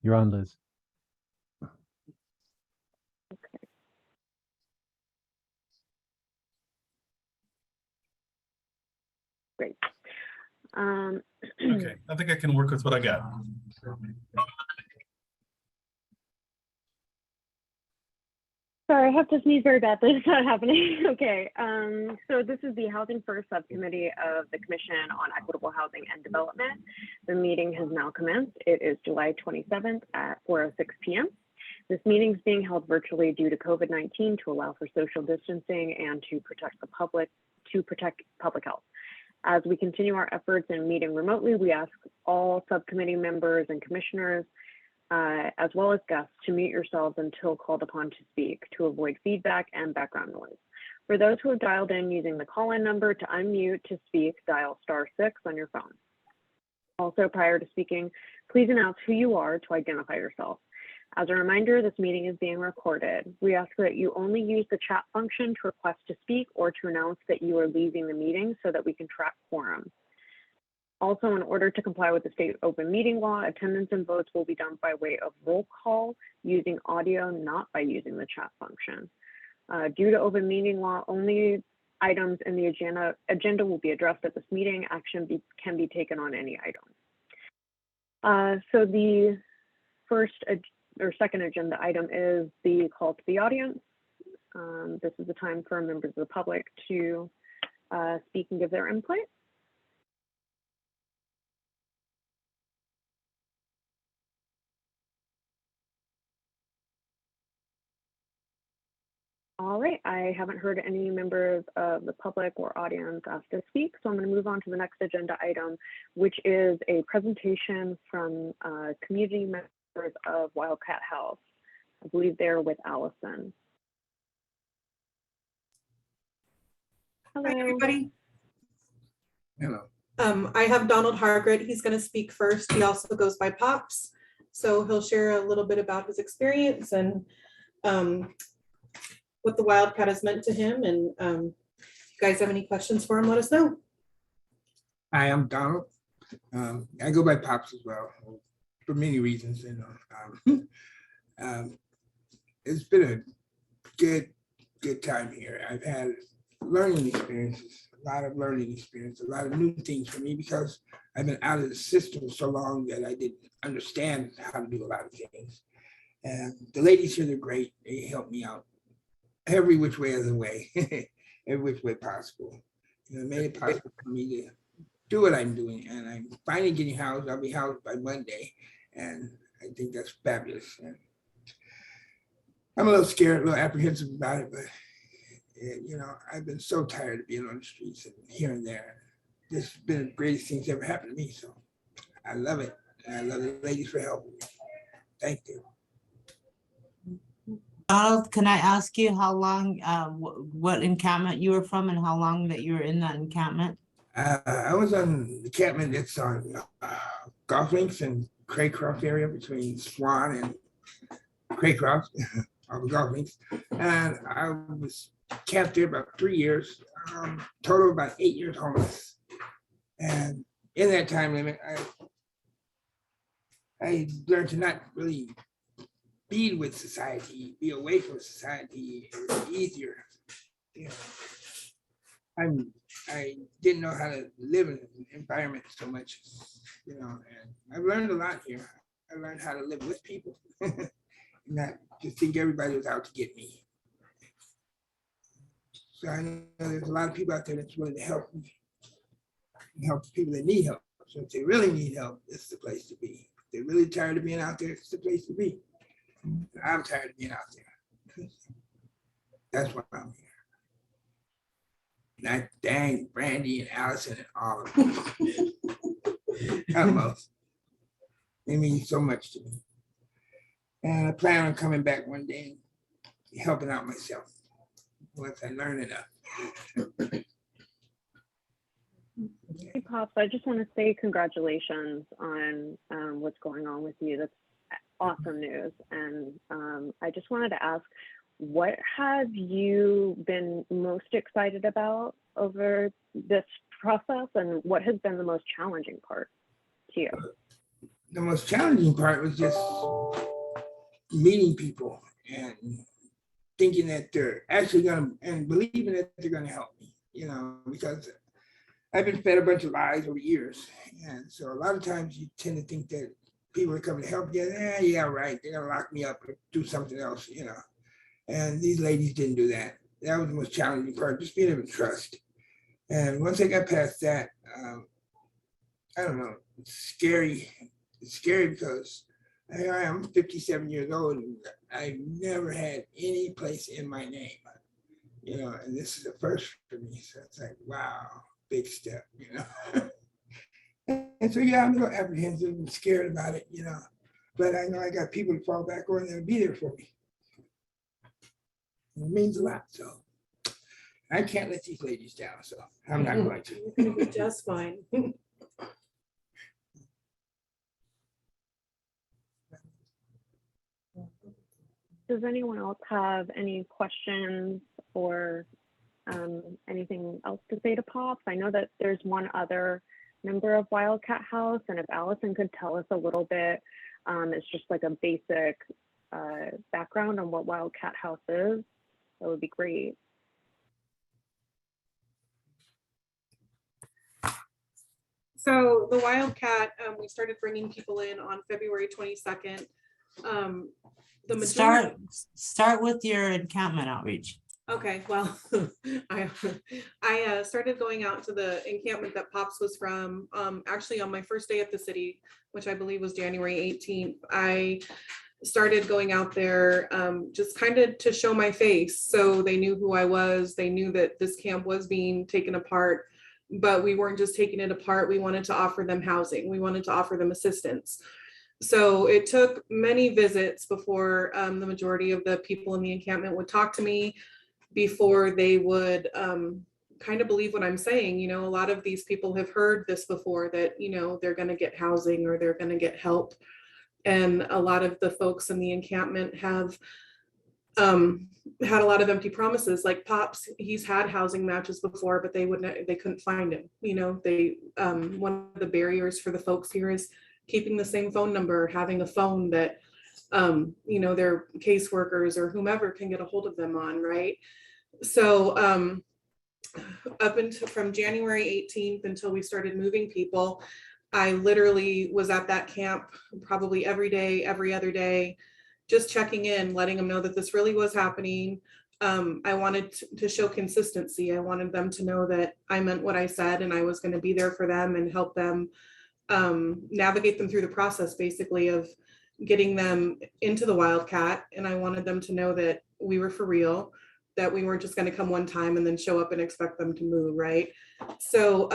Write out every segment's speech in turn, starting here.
You're on, Liz. Okay. Great. Okay, I think I can work with what I got. Sorry, I have to sneeze very badly. It's not happening. Okay, so this is the Housing First Subcommittee of the Commission on Equitable Housing and Development. The meeting has now commenced. It is July 27th at 4:06 p.m. This meeting is being held virtually due to COVID-19 to allow for social distancing and to protect public health. As we continue our efforts in meeting remotely, we ask all subcommittee members and commissioners as well as guests to mute yourselves until called upon to speak to avoid feedback and background noise. For those who have dialed in using the call-in number, to unmute to speak, dial *6 on your phone. Also, prior to speaking, please announce who you are to identify yourself. As a reminder, this meeting is being recorded. We ask that you only use the chat function to request to speak or to announce that you are leaving the meeting so that we can track quorum. Also, in order to comply with the state open meeting law, attendance and votes will be done by way of roll call using audio, not by using the chat function. Due to open meeting law, only items in the agenda will be addressed at this meeting. Action can be taken on any item. So the second agenda item is the call to the audience. This is the time for members of the public to speak and give their input. All right, I haven't heard any members of the public or audience ask to speak, so I'm going to move on to the next agenda item, which is a presentation from community members of Wildcat House. I believe they're with Allison. Hello. Hi, everybody. Hello. I have Donald Hargret. He's going to speak first. He also goes by Pops. So he'll share a little bit about his experience and what the Wildcat has meant to him. And if you guys have any questions for him, let us know. Hi, I'm Donald. I go by Pops as well for many reasons. It's been a good time here. I've had learning experiences, a lot of learning experience, a lot of new things for me because I've been out of the system so long that I didn't understand how to do a lot of things. And the ladies here, they're great. They help me out every which way is a way, every which way possible. It made it possible for me to do what I'm doing, and I'm finally getting housed. I'll be housed by Monday, and I think that's fabulous. And I'm a little scared, a little apprehensive about it, but I've been so tired of being on the streets and here and there. This has been the greatest thing that's ever happened to me, so I love it. And I love the ladies for helping me. Thank you. Donald, can I ask you how long, what encampment you were from and how long that you were in that encampment? I was on the encampment that's on golf links and Craycroft area between Swan and Craycroft, all the golf links. And I was camped there about 3 years, total about 8 years homeless. And in that time limit, I learned to not really be with society, be away from society. It was easier. I didn't know how to live in an environment so much, and I've learned a lot here. I learned how to live with people, not just think everybody was out to get me. So I know there's a lot of people out there that's willing to help me, and help people that need help. So if they really need help, it's the place to be. If they're really tired of being out there, it's the place to be. I'm tired of being out there. That's why I'm here. And I thank Brandy and Allison and all of them. Utmost. They mean so much to me. And I plan on coming back one day and helping out myself once I learn enough. Hey, Pops, I just want to say congratulations on what's going on with you. That's awesome news. And I just wanted to ask, what have you been most excited about over this process, and what has been the most challenging part to you? the most challenging part was just meeting people and thinking that they're actually gonna, and believing that they're gonna help me, because I've been fed a bunch of lies over years. And so a lot of times you tend to think that people are coming to help you. Yeah, right. They're gonna lock me up or do something else, And these ladies didn't do that. That was the most challenging part, just being able to trust. And once I got past that, I don't know, it's scary. It's scary because here I am 57 years old and I've never had any place in my name, and this is the first for me. So it's like, wow, big step, And so, yeah, I'm a little apprehensive and scared about it, but I know I got people to fall back on that'll be there for me. It means a lot. So I can't let these ladies down. So I'm not going to. You're going to be just fine. Does anyone else have any questions or anything else to say to Pops? I know that there's one other member of Wildcat House, and if Allison could tell us a little bit, it's just like a basic background on what Wildcat House is, that would be great. So the Wildcat, we started bringing people in on February 22nd. The majority. Start with your encampment outreach. Okay, well, I started going out to the encampment that Pops was from, actually on my first day at the city, which I believe was January 18th. I started going out there just kind of to show my face. So they knew who I was. They knew that this camp was being taken apart, but we weren't just taking it apart. We wanted to offer them housing. We wanted to offer them assistance. So it took many visits before the majority of the people in the encampment would talk to me, before they would kind of believe what I'm saying. A lot of these people have heard this before, that, they're going to get housing or they're going to get help. And a lot of the folks in the encampment have had a lot of empty promises. Like Pops, he's had housing matches before, but they couldn't find him. One of the barriers for the folks here is keeping the same phone number, having a phone that their caseworkers or whomever can get a hold of them on, right? So up until from January 18th until we started moving people, I literally was at that camp probably every day, every other day, just checking in, letting them know that this really was happening. I wanted to show consistency. I wanted them to know that I meant what I said and I was going to be there for them and help them navigate them through the process, basically, of getting them into the Wildcat. And I wanted them to know that we were for real, that we weren't just going to come one time and then show up and expect them to move, right? So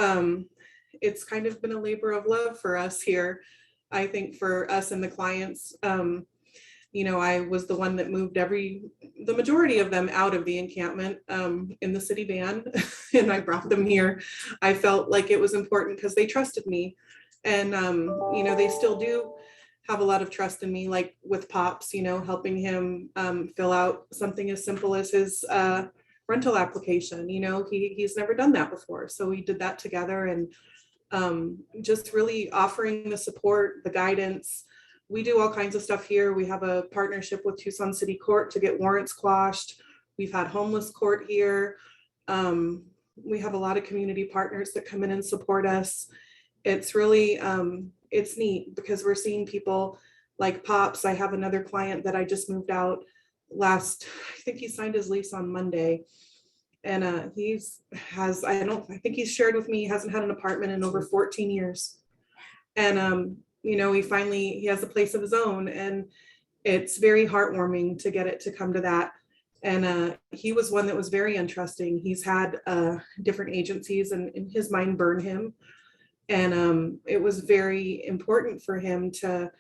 it's kind of been a labor of love for us here. I think for us and the clients, I was the one that moved the majority of them out of the encampment in the city van, and I brought them here. I felt like it was important because they trusted me, and they still do have a lot of trust in me, like with Pops, helping him fill out something as simple as his rental application. He's never done that before. So we did that together, and just really offering the support, the guidance. We do all kinds of stuff here. We have a partnership with Tucson City Court to get warrants quashed. We've had homeless court here. We have a lot of community partners that come in and support us. It's really, it's neat because we're seeing people like Pops. I have another client that I just moved out I think he signed his lease on Monday. And I think he's shared with me, he hasn't had an apartment in over 14 years. And, he has a place of his own, and it's very heartwarming to get it to come to that. And he was one that was very untrusting. He's had different agencies and in his mind burn him. And it was very important for him to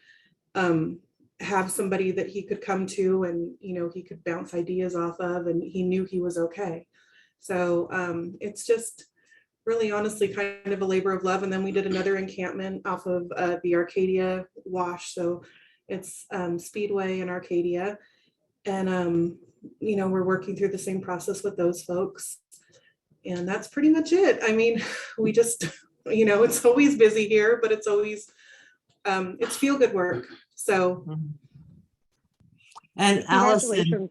have somebody that he could come to and, he could bounce ideas off of, and he knew he was okay. So it's just really honestly kind of a labor of love. And then we did another encampment off of the Arcadia Wash. So it's Speedway in Arcadia. And, we're working through the same process with those folks. And that's pretty much it. I mean, we just, it's always busy here, but it's always, it's feel good work. So And Allison,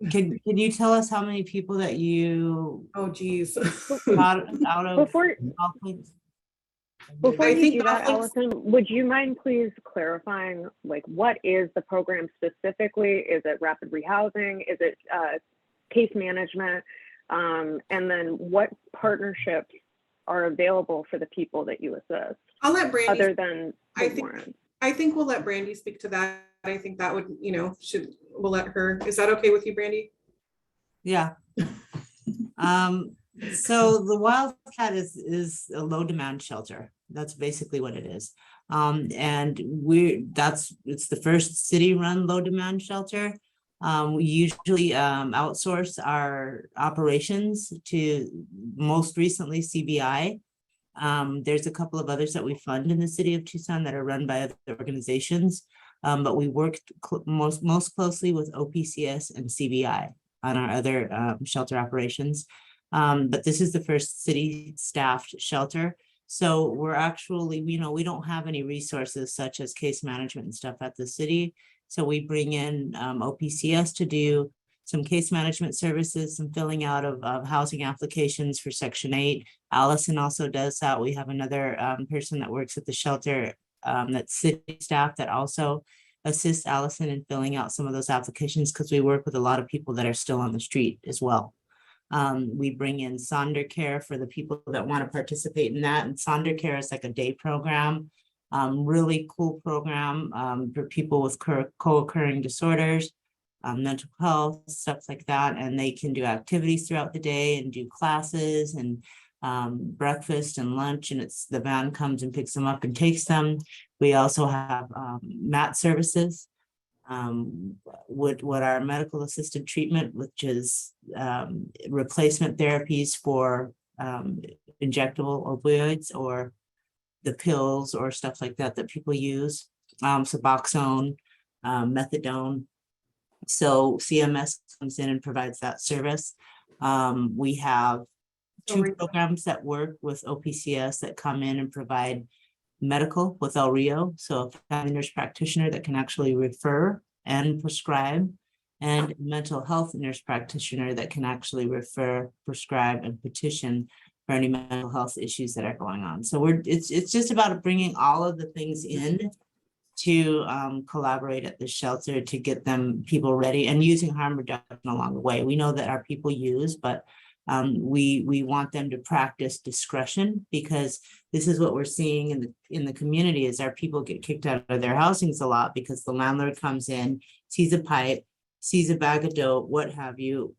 Congratulations. can you tell us how many people that you oh geez. got out of Before conflicts? Before I you think do that, conflicts- Allison, would you mind please clarifying, like, what is the program specifically? Is it rapid rehousing? Is it case management? And then what partnerships are available for the people that you assist, I'll let Brandy. other than I the think- warrants? I think we'll let Brandy speak to that. I think that would, we'll let her. Is that okay with you, Brandy? Yeah. So the Wildcat is a low demand shelter. That's basically what it is. And it's the first city run low demand shelter. We usually outsource our operations to most recently CBI. There's a couple of others that we fund in the city of Tucson that are run by other organizations. But we work most closely with OPCS and CBI on our other shelter operations. But this is the first city staffed shelter. So we're actually, we don't have any resources such as case management and stuff at the city. So we bring in OPCS to do some case management services, some filling out of housing applications for Section 8. Allison also does that. We have another person that works at the shelter that's city staff that also assists Allison in filling out some of those applications because we work with a lot of people that are still on the street as well. We bring in Sonder Care for the people that want to participate in that. And Sonder Care is like a day program, really cool program for people with co-occurring disorders, mental health, stuff like that. And they can do activities throughout the day and do classes and breakfast and lunch. And the van comes and picks them up and takes them. We also have mat services. What our medical assisted treatment, which is replacement therapies for injectable opioids or the pills or stuff like that people use, Suboxone, methadone. So CMS comes in and provides that service. We have two programs that work with OPCS that come in and provide medical with El Rio, so a family nurse practitioner that can actually refer and prescribe, and mental health nurse practitioner that can actually refer, prescribe, and petition for any mental health issues that are going on. So it's just about bringing all of the things in to collaborate at the shelter to get people ready and using harm reduction along the way. We know that our people use, but we want them to practice discretion, because this is what we're seeing in the community is our people get kicked out of their housings a lot because the landlord comes in, sees a pipe, sees a bag of dope, what have you,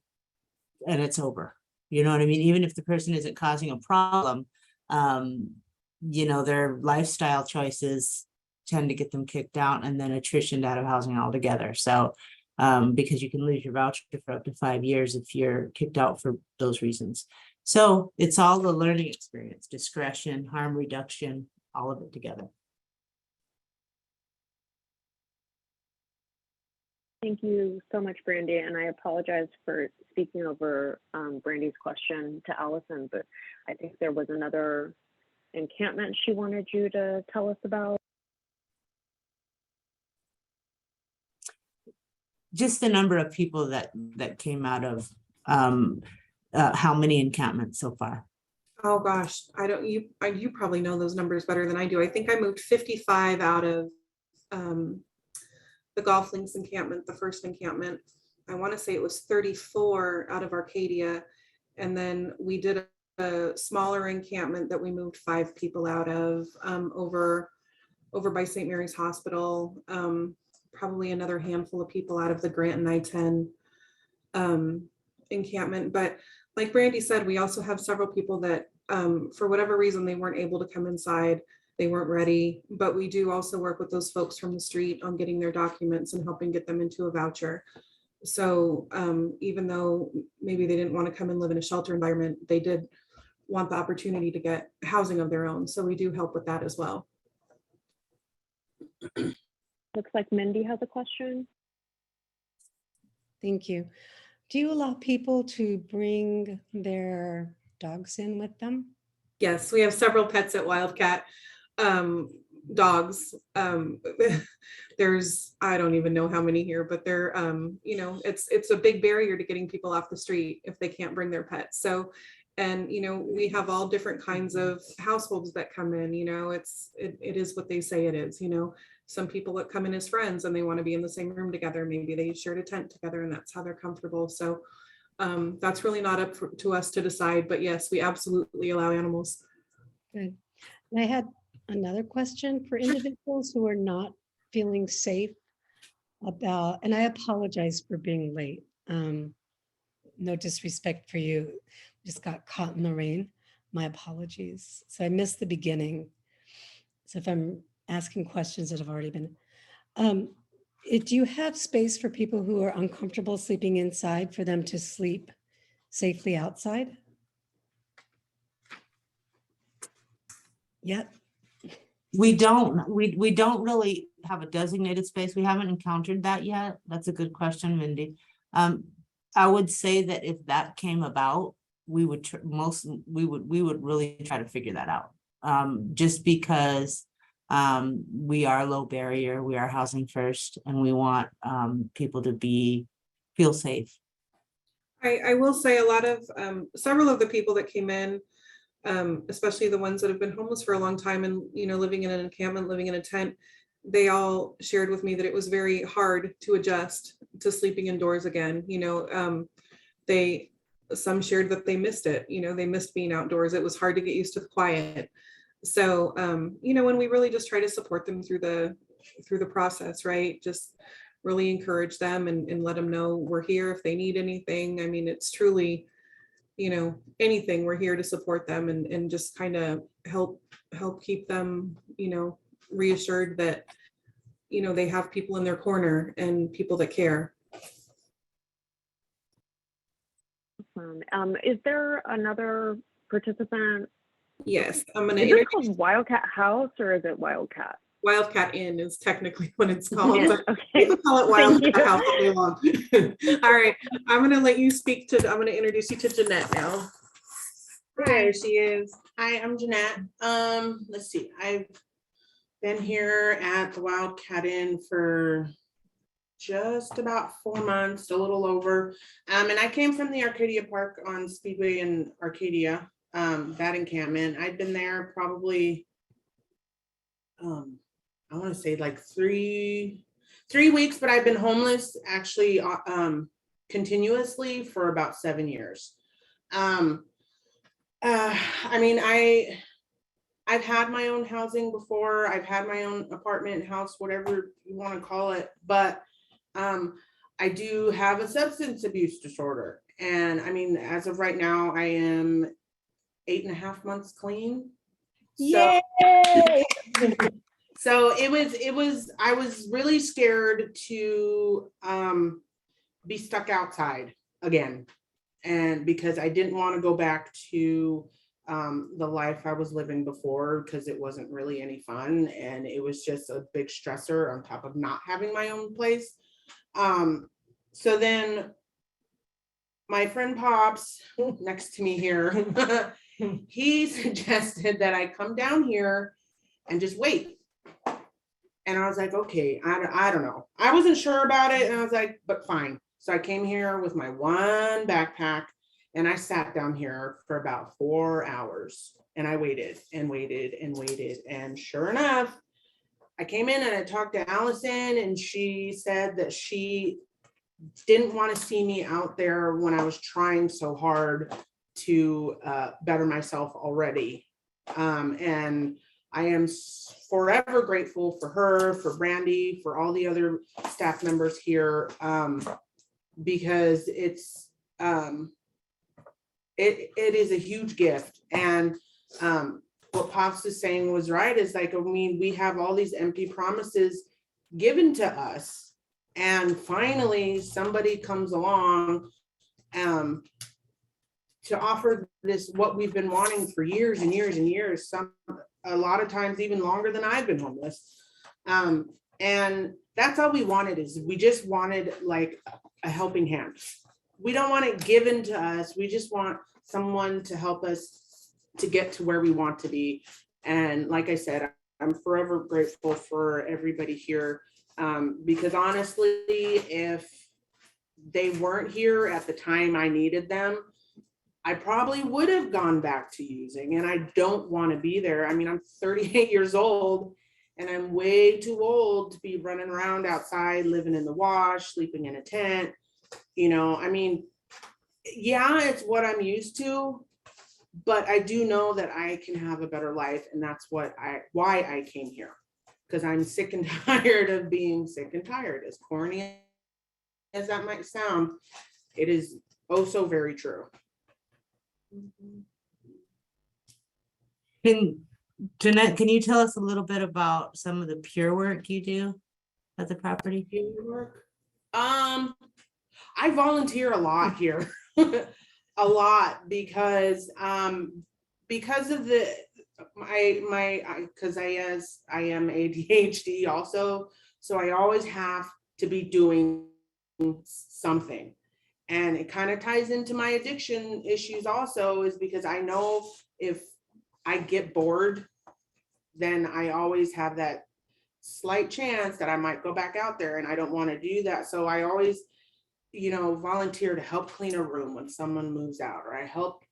and it's over. You know what I mean? Even if the person isn't causing a problem, their lifestyle choices tend to get them kicked out and then attritioned out of housing altogether. So because you can lose your voucher for up to 5 years if you're kicked out for those reasons. So it's all the learning experience, discretion, harm reduction, all of it together. Thank you so much, Brandy. And I apologize for speaking over Brandy's question to Allison, but I think there was another encampment she wanted you to tell us about. Just the number of people that came out of how many encampments so far? Oh gosh, you probably know those numbers better than I do. I think I moved 55 out of the Golf Links encampment, the first encampment. I want to say it was 34 out of Arcadia. And then we did a smaller encampment that we moved 5 people out of over by St. Mary's Hospital. Probably another handful of people out of the Grant and I-10 encampment. But like Brandy said, we also have several people that for whatever reason, they weren't able to come inside. They weren't ready, but we do also work with those folks from the street on getting their documents and helping get them into a voucher. So even though maybe they didn't want to come and live in a shelter environment, they did want the opportunity to get housing of their own. So we do help with that as well. Looks like Mindy has a question. Thank you. Do you allow people to bring their dogs in with them? Yes, we have several pets at Wildcat. dogs. There's, I don't even know how many here, but they're, it's a big barrier to getting people off the street if they can't bring their pets. So, and, we have all different kinds of households that come in, it is what they say it is, some people that come in as friends and they want to be in the same room together. Maybe they shared a tent together and that's how they're comfortable. So that's really not up to us to decide, but yes, we absolutely allow animals. Good. And I had another question for individuals who are not feeling safe about, and I apologize for being late. No disrespect for you. Just got caught in the rain. My apologies. So I missed the beginning. So if I'm asking questions that have already been, do you have space for people who are uncomfortable sleeping inside for them to sleep safely outside? Yet? We don't really have a designated space. We haven't encountered that yet. That's a good question, Mindy. I would say that if that came about, we would really try to figure that out. Just because we are low barrier, we are housing first, and we want people to feel safe. I will say a lot of several of the people that came in, especially the ones that have been homeless for a long time and living in an encampment, living in a tent, they all shared with me that it was very hard to adjust to sleeping indoors again. Some shared that they missed it. They missed being outdoors. It was hard to get used to the quiet. So when we really just try to support them through the process, right? Just really encourage them and let them know we're here if they need anything. I mean, it's truly, anything, we're here to support them and just kind of help keep them, reassured that, they have people in their corner and people that care. Is there another participant? Yes, I'm going to Is it introduce called Wildcat House or is it Wildcat? Wildcat Inn is technically what it's called. Yeah, But okay. we can call it Wildcat House all day long. All right, I'm going to let you I'm going to introduce you to Jeanette now. There she is. Hi, I'm Jeanette. Let's see. I've been here at the Wildcat Inn for just about 4 months, a little over. And I came from the Arcadia Park on Speedway in Arcadia, that encampment. I'd been there probably, I want to say like three weeks, but I've been homeless actually continuously for about 7 years. I mean, I've had my own housing before. I've had my own apartment, house, whatever you want to call it. But I do have a substance abuse disorder. And I mean, as of right now, I am 8.5 months clean. Yay! So I was really scared to be stuck outside again. And because I didn't want to go back to the life I was living before, because it wasn't really any fun. And it was just a big stressor on top of not having my own place. So then my friend Pops next to me here, he suggested that I come down here and just wait. And I was like, okay, I don't know. I wasn't sure about it. And I was like, but fine. So I came here with my one backpack and I sat down here for about 4 hours and I waited and waited and waited. And sure enough, I came in and I talked to Allison and she said that she didn't want to see me out there when I was trying so hard to better myself already. And I am forever grateful for her, for Brandy, for all the other staff members here, because it is a huge gift. And what Pops is saying was right, is like, I mean, we have all these empty promises given to us. And finally, somebody comes along to offer this, what we've been wanting for years and years and years, a lot of times even longer than I've been homeless. And that's all we wanted, is we just wanted like a helping hand. We don't want it given to us. We just want someone to help us to get to where we want to be. And like I said, I'm forever grateful for everybody here. Because honestly, if they weren't here at the time I needed them, I probably would have gone back to using, and I don't want to be there. I mean, I'm 38 years old and I'm way too old to be running around outside, living in the wash, sleeping in a tent. You know, I mean, yeah, it's what I'm used to, but I do know that I can have a better life, and that's why I came here, because I'm sick and tired of being sick and tired. As corny as that might sound, it is oh so very true. Jeanette, can you tell us a little bit about some of the peer work you do at the property? Work. I volunteer a lot here, a lot, because of the because I am ADHD also, so I always have to be doing something, and it kind of ties into my addiction issues also, is because I know if I get bored, then I always have that slight chance that I might go back out there, and I don't want to do that. So I always, you know, volunteer to help clean a room when someone moves out, or I help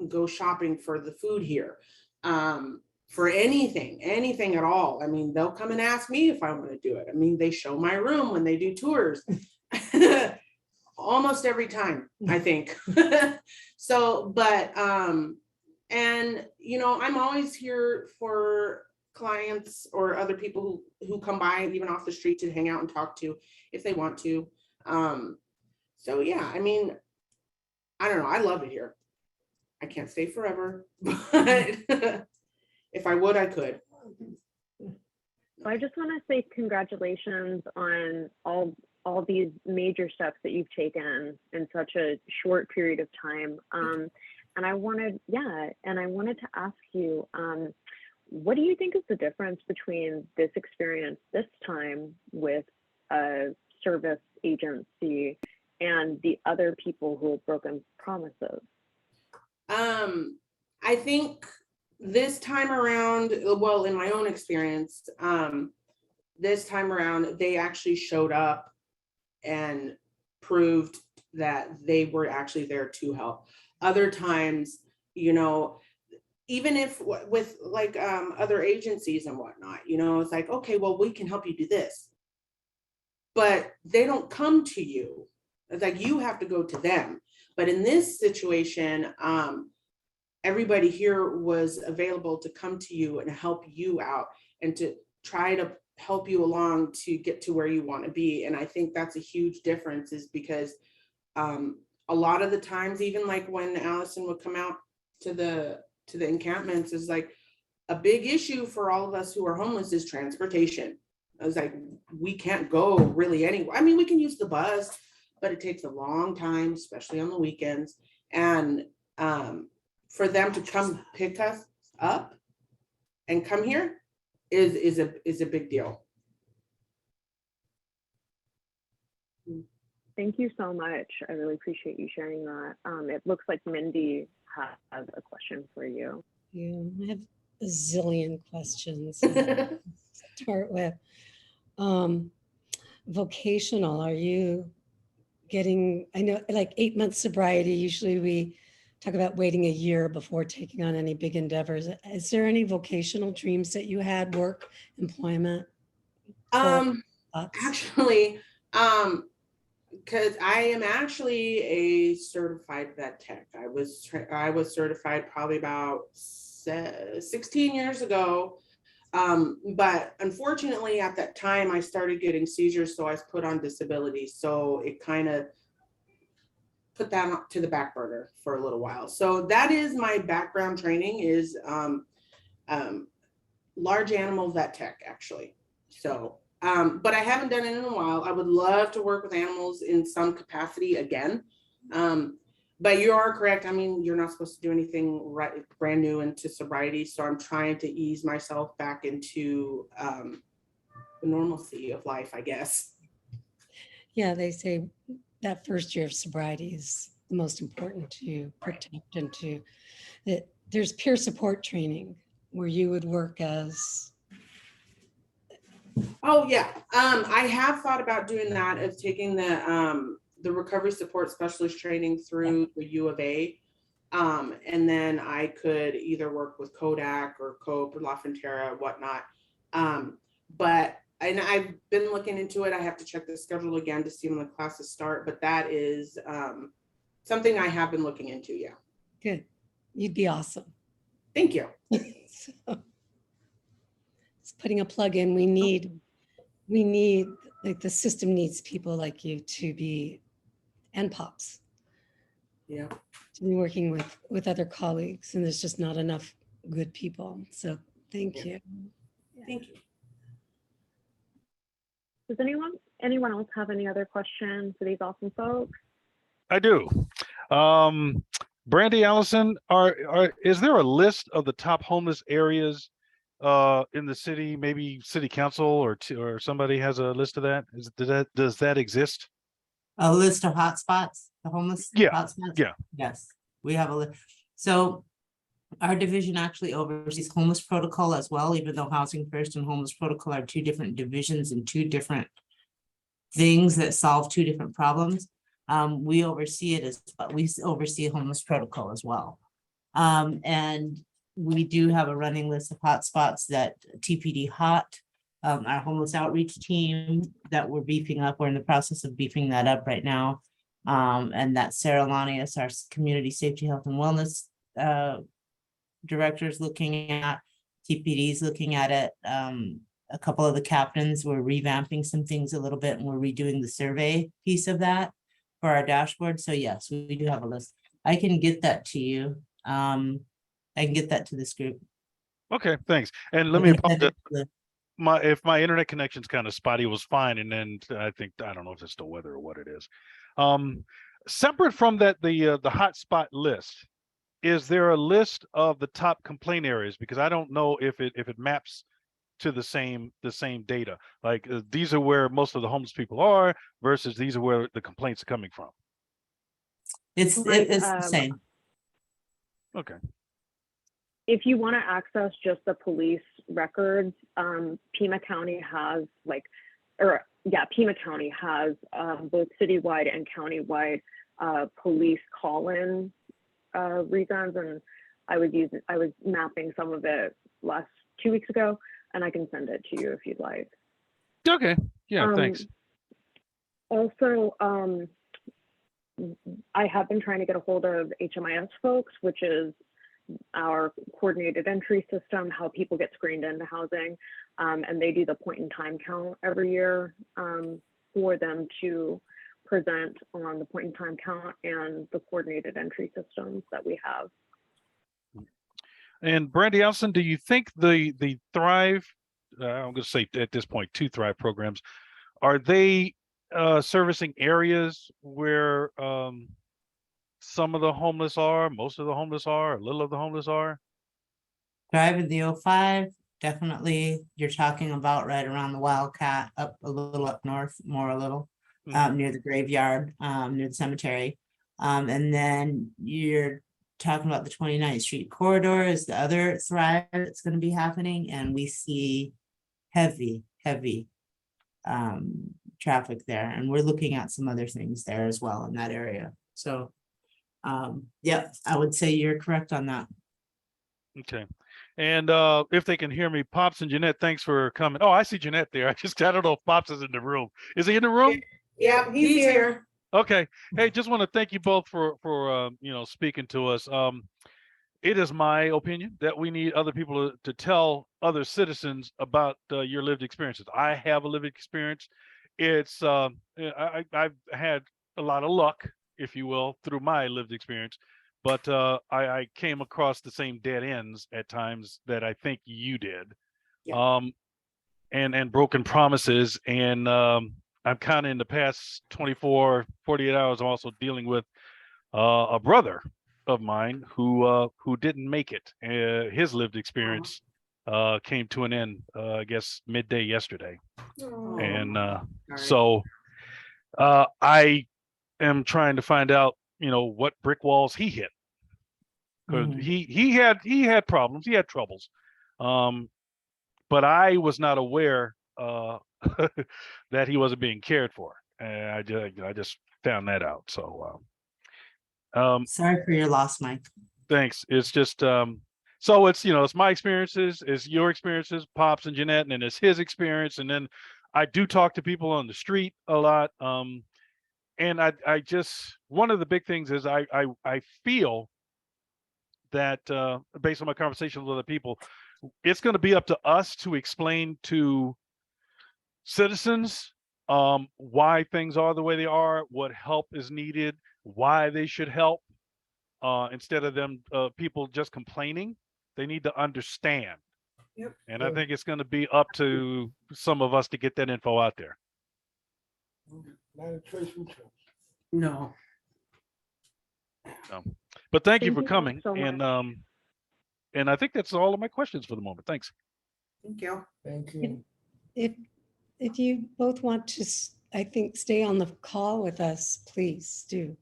go shopping for the food here, for anything at all. I mean, they'll come and ask me if I want to do it. I mean, they show my room when they do tours. Almost every time, I think. So, but and you know, I'm always here for clients or other people who come by, even off the street, to hang out and talk to if they want to. So yeah, I mean, I don't know, I love it here. I can't stay forever, but if I would, I could. I just want to say congratulations on all these major steps that you've taken in such a short period of time. And I wanted to ask you, what do you think is the difference between this experience this time with a service agency and the other people who have broken promises? I think this time around, well, in my own experience, this time around, they actually showed up and proved that they were actually there to help. Other times, you know, even if with like other agencies and whatnot, you know, it's like, okay, well, we can help you do this, but they don't come to you. It's like you have to go to them. But in this situation, everybody here was available to come to you and help you out and to try to help you along to get to where you want to be. And I think that's a huge difference, is because a lot of the times, even like when Allison would come out to the encampments, is like a big issue for all of us who are homeless is transportation. I was like, we can't go really anywhere. I mean, we can use the bus, but it takes a long time, especially on the weekends. And for them to come pick us up and come here is a big deal. Thank you so much. I really appreciate you sharing that. It looks like Mindy has a question for you. I have a zillion questions to start with. Vocational, are you getting, I know like 8 months sobriety, usually we talk about waiting a year before taking on any big endeavors. Is there any vocational dreams that you had, work, employment? Actually, because I am actually a certified vet tech. I was certified probably about 16 years ago. But unfortunately at that time I started getting seizures, so I was put on disability. So it kind of put that to the back burner for a little while. So that is my background training, is large animal vet tech, actually. So but I haven't done it in a while. I would love to work with animals in some capacity again. But you are correct. I mean, you're not supposed to do anything brand new into sobriety. So I'm trying to ease myself back into the normalcy of life, I guess. Yeah, they say that first year of sobriety is the most important to protect, and that there's peer support training where you would work as Oh, yeah. I have thought about doing that, of taking the recovery support specialist training through the U of A. And then I could either work with Kodak or Cope or La Frontera, whatnot. And I've been looking into it. I have to check the schedule again to see when the classes start, but that is something I have been looking into. Yeah. Good. You'd be awesome. Thank you. So, just putting a plug in, we need, like the system needs people like you to be, and pops, Yeah. to be working with other colleagues, and there's just not enough good people. So thank you. Thank you. Does anyone else have any other questions for these awesome folks? I do. Brandy, Allison, is there a list of the top homeless areas in the city? Maybe city council or somebody has a list of that? Does that exist? A list of hotspots, the homeless Yeah, hotspots? yeah. Yes, we have a list. So our division actually oversees homeless protocol as well, even though Housing First and Homeless Protocol are two different divisions and two different things that solve two different problems. We oversee it we oversee homeless protocol as well. And we do have a running list of hotspots that TPD Hot, our homeless outreach team that we're beefing up. We're in the process of beefing that up right now. And that Sarah Lanius, our community safety, health and wellness directors looking at, TPD's looking at it. A couple of the captains, we're revamping some things a little bit and we're redoing the survey piece of that for our dashboard. So yes, we do have a list. I can get that to you. I can get that to this group. Okay, thanks. And let me apologize. If my internet connection's kind of spotty, was fine, and then I don't know if it's the weather or what it is. Separate from that, the hotspot list, is there a list of the top complaint areas? Because I don't know if it maps to the same data. Like these are where most of the homeless people are versus these are where the complaints are coming from. It's the same. Okay. If you want to access just the police records, Pima County has Pima County has both citywide and countywide police call-in reasons, and I was mapping some of it last 2 weeks ago, and I can send it to you if you'd like. Okay. Yeah. Thanks. Also, I have been trying to get a hold of HMIS folks, which is our coordinated entry system, how people get screened into housing, and they do the point in time count every year for them to present on the point in time count and the coordinated entry systems that we have. And Brandy Allison, do you think the Thrive, I'm going to say at this point, 2 Thrive programs, are they servicing areas where some of the homeless are, most of the homeless are, a little of the homeless are? Drive in the 05, definitely. You're talking about right around the Wildcat, up a little up north, more a little, near the graveyard, near the cemetery. And then you're talking about the 29th Street corridor is the other Thrive that's going to be happening. And we see heavy traffic there. And we're looking at some other things there as well in that area. So yeah, I would say you're correct on that. Okay. And if they can hear me, Pops and Jeanette, thanks for coming. Oh, I see Jeanette there. I don't know if Pops is in the room. Is he in the room? Yeah, he's here. Okay. Hey, just want to thank you both for speaking to us. It is my opinion that we need other people to tell other citizens about your lived experiences. I have a lived experience. It's I've had a lot of luck, if you will, through my lived experience, but I came across the same dead ends at times that I think you did. Yeah. And broken promises. And I'm kind of in the past 24, 48 hours, I'm also dealing with a brother of mine who didn't make it. His lived experience came to an end, I guess, midday yesterday. Oh. And Sorry. so I am trying to find out, what brick walls he hit. Because he had problems, he had troubles. But I was not aware that he wasn't being cared for. And I just found that out. So Sorry for your loss, Mike. thanks. It's just so it's it's my experiences, it's your experiences, Pops and Jeanette, and then it's his experience. And then I do talk to people on the street a lot. And I just one of the big things is I feel that based on my conversation with other people, it's going to be up to us to explain to citizens why things are the way they are, what help is needed, why they should help, instead of them people just complaining. They need to understand. Yep. And I think it's going to be up to some of us to get that info out there. Not a choice we chose. No. But thank you Thank for you coming. so And I think that's all of my questions for the moment. Thanks. Thank you. Thank you. If you both want to, I think, stay on the call with us, please do.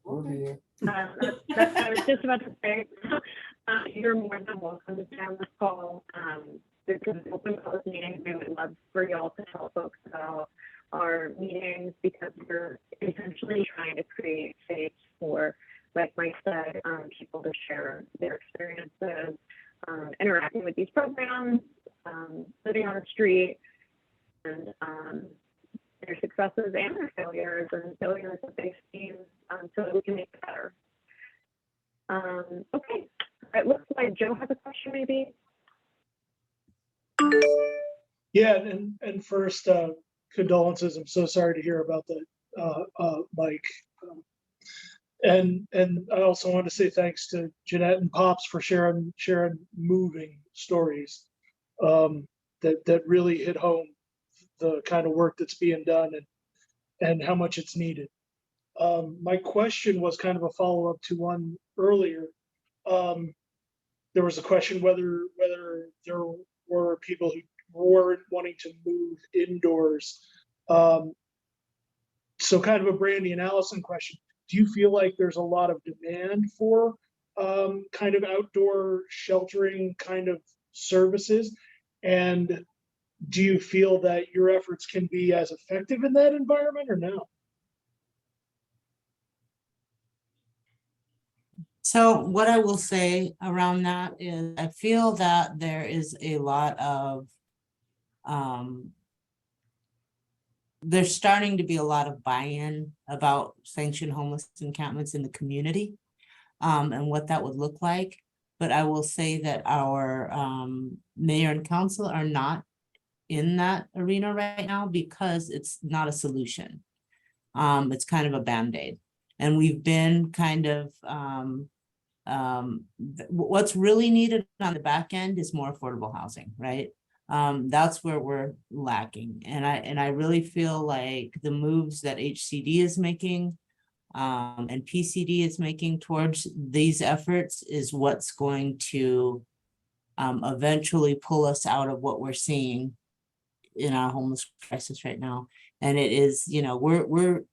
We'll be here. I was just about to say, you're more than welcome to stay on this call. This is an open public meeting. We would love for y'all to tell folks about our meetings, because we're essentially trying to create space for, like Mike said, people to share their experiences, interacting with these programs, living on the street, and their successes and their failures, and failures that they've seen, so that we can make it better. Okay, it looks like Joe has a question, maybe. Yeah, and first, condolences. I'm so sorry to hear about that, Mike. And I also want to say thanks to Jeanette and Pops for sharing moving stories that really hit home the kind of work that's being done and how much it's needed. My question was kind of a follow-up to one earlier. There was a question whether there were people who weren't wanting to move indoors. So kind of a Brandy and Allison question. Do you feel like there's a lot of demand for kind of outdoor sheltering kind of services? And do you feel that your efforts can be as effective in that environment or no? So what I will say around that is I feel that there is a lot of there's starting to be a lot of buy-in about sanctioned homeless encampments in the community, and what that would look like. But I will say that our mayor and council are not in that arena right now, because it's not a solution. It's kind of a Band-Aid. And we've been kind of what's really needed on the back end is more affordable housing, right? That's where we're lacking. And I really feel like the moves that HCD is making and PCD is making towards these efforts is what's going to eventually pull us out of what we're seeing in our homeless crisis right now. And it is, we're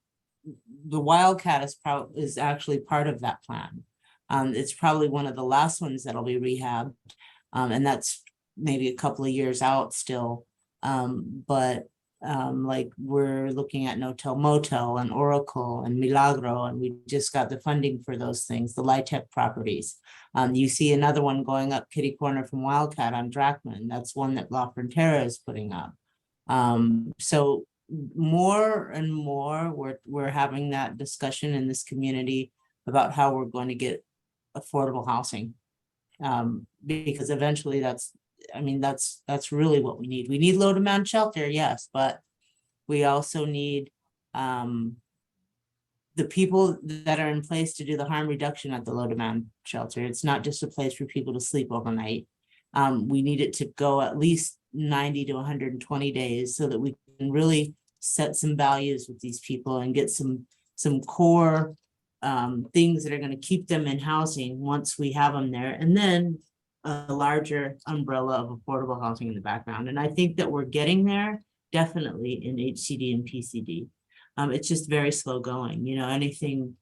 the Wildcat is actually part of that plan. It's probably one of the last ones that'll be rehabbed, and that's maybe a couple of years out still. But like we're looking at No Tell Motel and Oracle and Milagro, and we just got the funding for those things, the Litech properties. You see another one going up kitty corner from Wildcat on Drachman. That's one that La Frontera is putting up. So more and more we're having that discussion in this community about how we're going to get affordable housing, because eventually that's really what we need. We need low demand shelter, yes, but we also need the people that are in place to do the harm reduction at the low demand shelter. It's not just a place for people to sleep overnight. We need it to go at least 90 to 120 days so that we can really set some values with these people and get some core things that are going to keep them in housing once we have them there, and then a larger umbrella of affordable housing in the background. And I think that we're getting there, definitely in HCD and PCD. It's just very slow going. Anything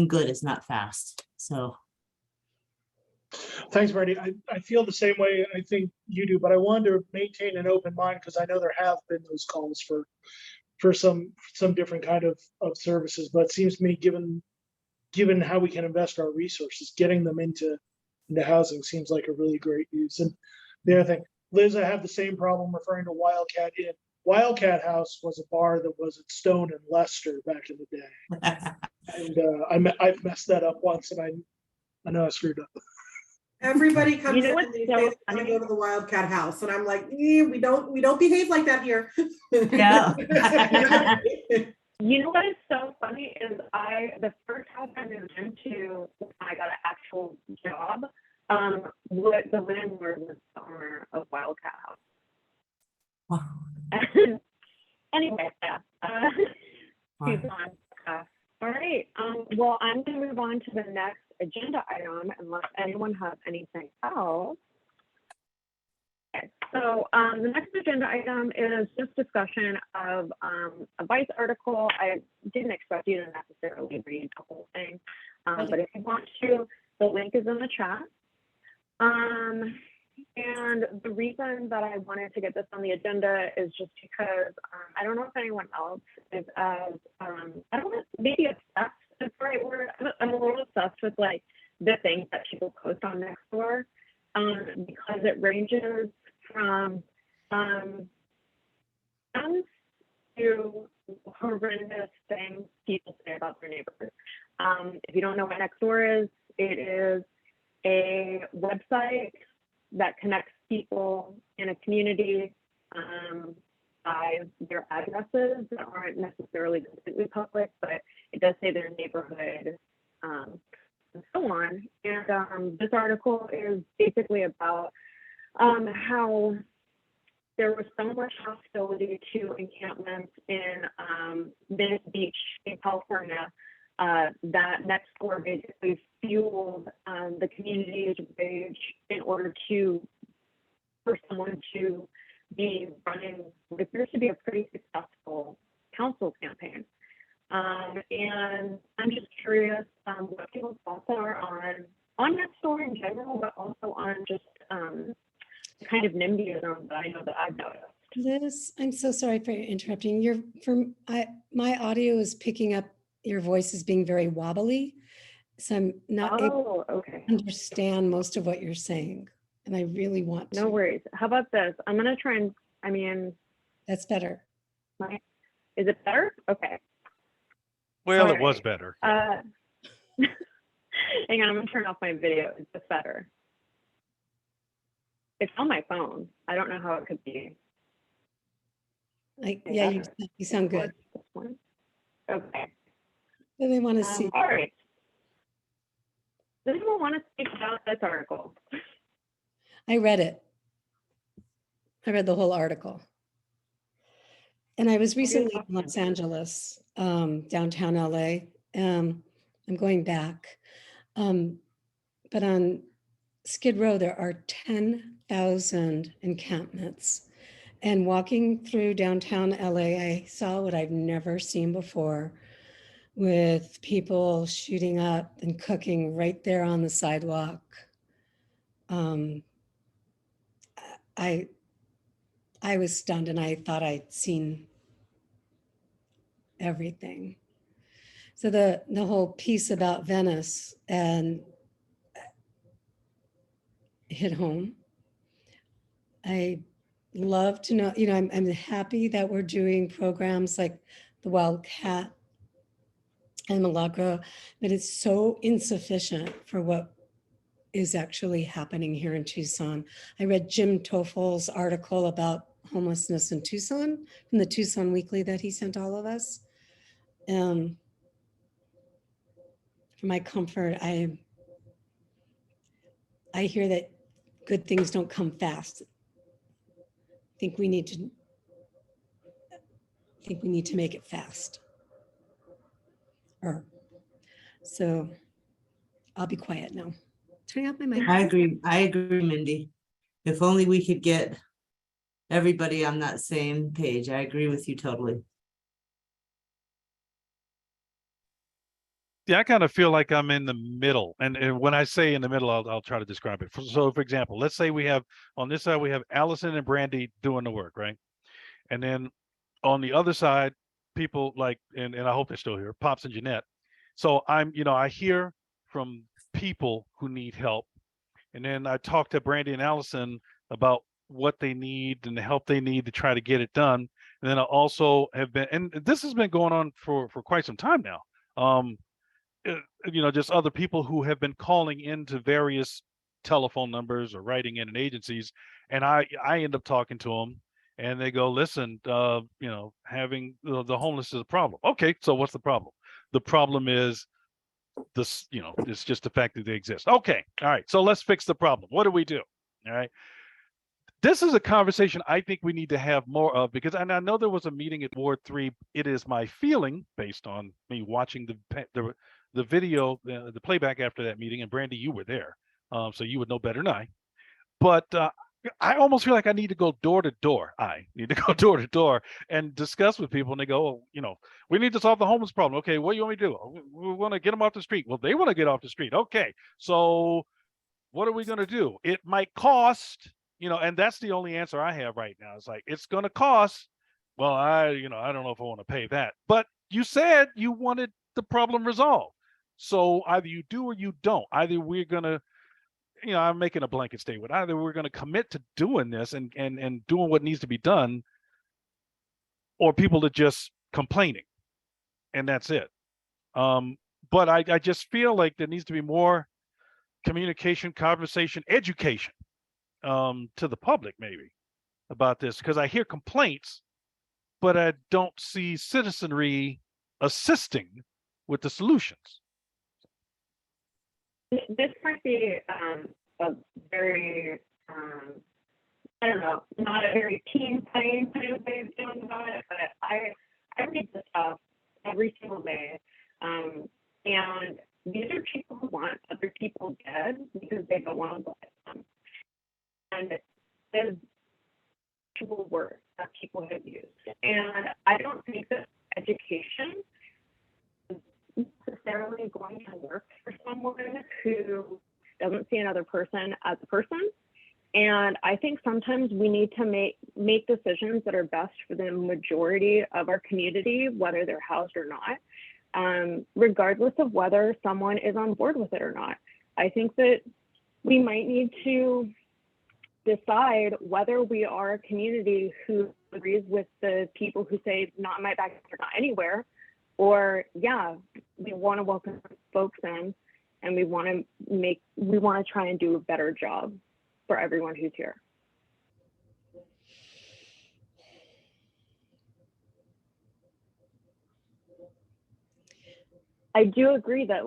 good is not fast. So Thanks, Brandy. I feel the same way I think you do, but I wanted to maintain an open mind because I know there have been those calls for some different kind of services. But it seems to me, given how we can invest our resources, getting them into housing seems like a really great use. And the other thing, Liz, I have the same problem referring to Wildcat Inn. Wildcat House was a bar that was at Stone and Leicester back in the day. And I've messed that up once, and I know I screwed up. Everybody comes know in what's and they so say they want to funny? go to the Wildcat House, and I'm like, we don't behave like that here. Yeah. You know what is so funny is the first house I moved into when I got an actual job, what the landlord was the owner of Wildcat House. Wow. Anyway, yeah. She's on. All right. Well, I'm going to move on to the next agenda item unless anyone has anything else. Okay. So the next agenda item is just discussion of a Vice article. I didn't expect you to necessarily read the whole thing, but if you want to, the link is in the chat. And the reason that I wanted to get this on the agenda is just because I don't know if anyone else is as, I don't know, maybe obsessed is the right word. I'm a little obsessed with like the things that people post on Nextdoor because it ranges from to horrendous things people say about their neighbors. If you don't know what Nextdoor is, it is a website that connects people in a community by their addresses that aren't necessarily completely public, but it does say their neighborhood and so on. And this article is basically about how there was so much hostility to encampments in Venice Beach in California that Nextdoor basically fueled the community's rage in order for someone to be running what appears to be a pretty successful council campaign. And I'm just curious what people's thoughts are on Nextdoor in general, but also on just kind of NIMBYism that I know that I've noticed. Liz, I'm so sorry for interrupting. My audio is picking up your voice as being very wobbly, so I'm not able Okay. to understand most of what you're saying, and I really want to. No worries. How about this? I'm gonna try and, That's better. is it better? Okay. Well, All it was right. better. Hang on, I'm gonna turn off my video. It's just better. It's on my phone. I don't know how it could be. Yeah, you sound good. This one. Okay. But they want to see. All right. Does anyone want to speak about this article? I read it. I read the whole article. And I was recently in Los Angeles, downtown LA. I'm going back. But on Skid Row, there are 10,000 encampments. And walking through downtown LA, I saw what I've never seen before, with people shooting up and cooking right there on the sidewalk. I was stunned, and I thought I'd seen everything. So the whole piece about Venice and hit home. I love to know, I'm happy that we're doing programs like the Wildcat and Milagro, but it's so insufficient for what is actually happening here in Tucson. I read Jim Toffel's article about homelessness in Tucson from the Tucson Weekly that he sent all of us. For my comfort, I hear that good things don't come fast. I think we need to make it fast. So I'll be quiet now. Turning off my mic. I agree, Mindy. If only we could get everybody on that same page. I agree with you totally. Yeah, I kind of feel like I'm in the middle. And when I say in the middle, I'll try to describe it. So for example, let's say we have on this side, we have Allison and Brandy doing the work, right? And then on the other side, people like, and I hope they're still here, Pops and Jeanette. So I hear from people who need help. And then I talk to Brandy and Allison about what they need and the help they need to try to get it done. And then I also have been, and this has been going on for quite some time now. Just other people who have been calling into various telephone numbers or writing in agencies, and I end up talking to them, and they go, listen, having the homeless is a problem. Okay, so what's the problem? The problem is this, it's just the fact that they exist. Okay, all right, so let's fix the problem. What do we do? All right. This is a conversation I think we need to have more of, because and I know there was a meeting at Ward 3. It is my feeling, based on me watching the video, the playback after that meeting, and Brandy, you were there, so you would know better than I. But I almost feel like I need to go door to door. I need to go door to door and discuss with people, and they go, we need to solve the homeless problem. Okay, what do you want me to do? We want to get them off the street. Well, they want to get off the street. Okay, so what are we going to do? It might cost. And that's the only answer I have right now. It's like, it's going to cost. Well, I don't know if I want to pay that. But you said you wanted the problem resolved. So either you do or you don't. Either we're going to, I'm making a blanket statement. Either we're going to commit to doing this and doing what needs to be done, or people are just complaining. And that's it. But I just feel like there needs to be more communication, conversation, education to the public maybe about this, because I hear complaints, but I don't see citizenry assisting with the solutions. This might be a very, I don't know, not a very team playing kind of way of doing about it, but I read this stuff every single day. And these are people who want other people dead because they don't want to look at them. And there's actual words that people have used. And I don't think that education is necessarily going to work for someone who doesn't see another person as a person. And I think sometimes we need to make decisions that are best for the majority of our community, whether they're housed or not, regardless of whether someone is on board with it or not. I think that we might need to decide whether we are a community who agrees with the people who say not in my backyard, not anywhere, or yeah, we want to welcome folks in and we want to try and do a better job for everyone who's here. I do agree that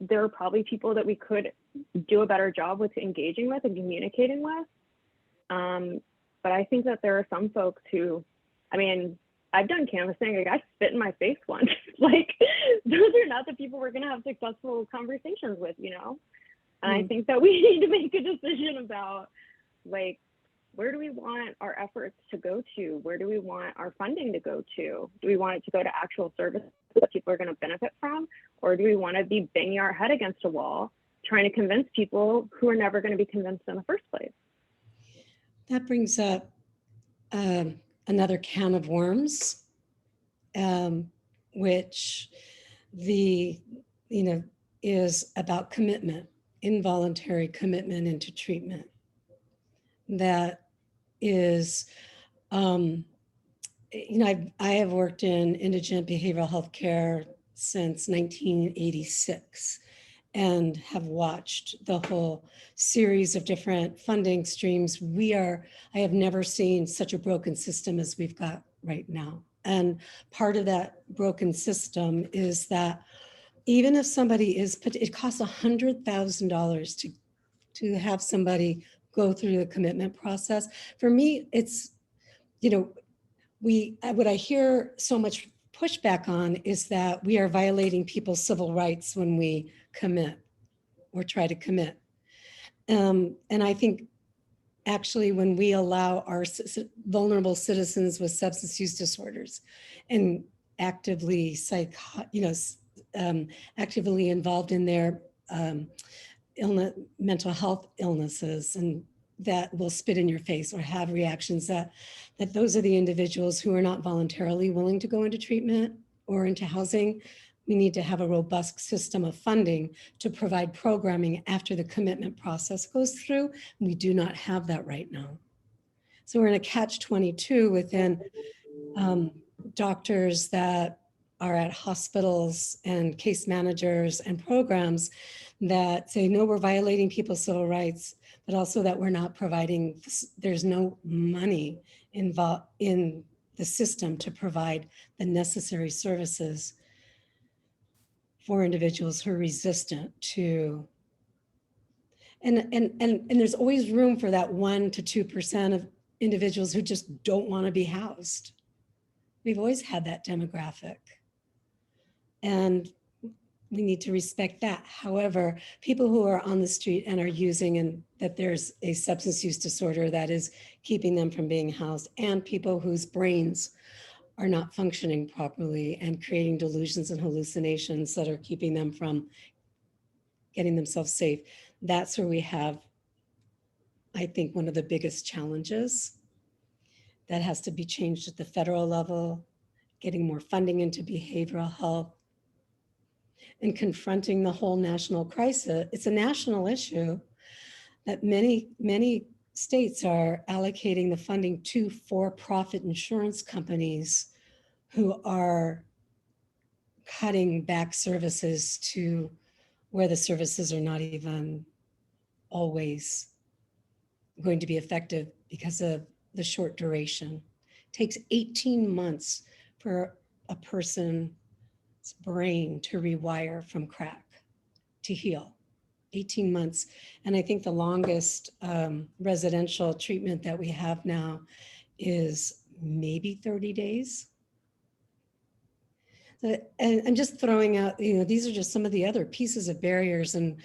there are probably people that we could do a better job with engaging with and communicating with. But I think that there are some folks who, I've done canvassing, I got spit in my face once. Those are not the people we're going to have successful conversations with, And I think that we need to make a decision about, where do we want our efforts to go to? Where do we want our funding to go to? Do we want it to go to actual services that people are going to benefit from? Or do we want to be banging our head against a wall, trying to convince people who are never going to be convinced in the first place? That brings up another can of worms, which is about commitment, involuntary commitment into treatment. That is, I have worked in indigent behavioral health care since 1986. And have watched the whole series of different funding streams. I have never seen such a broken system as we've got right now. And part of that broken system is that even if somebody it costs $100,000 to have somebody go through the commitment process. For me, it's, what I hear so much pushback on is that we are violating people's civil rights when we commit or try to commit. And I think actually when we allow our vulnerable citizens with substance use disorders and actively actively involved in their mental health illnesses, and that will spit in your face or have reactions, that those are the individuals who are not voluntarily willing to go into treatment or into housing. We need to have a robust system of funding to provide programming after the commitment process goes through. We do not have that right now. So we're in a catch-22 within doctors that are at hospitals and case managers and programs that say, no, we're violating people's civil rights, but also that we're not providing, there's no money involved in the system to provide the necessary services for individuals who are resistant to, and there's always room for that 1% to 2% of individuals who just don't want to be housed. We've always had that demographic, and we need to respect that. However, people who are on the street and are using, and that there's a substance use disorder that is keeping them from being housed, and people whose brains are not functioning properly and creating delusions and hallucinations that are keeping them from getting themselves safe. That's where we have, I think, one of the biggest challenges that has to be changed at the federal level, getting more funding into behavioral health, and confronting the whole national crisis. It's a national issue that many states are allocating the funding to for-profit insurance companies who are cutting back services to where the services are not even always going to be effective because of the short duration. It takes 18 months for a person's brain to rewire from crack to heal. 18 months. And I think the longest residential treatment that we have now is maybe 30 days. And I'm just throwing out, these are just some of the other pieces of barriers. And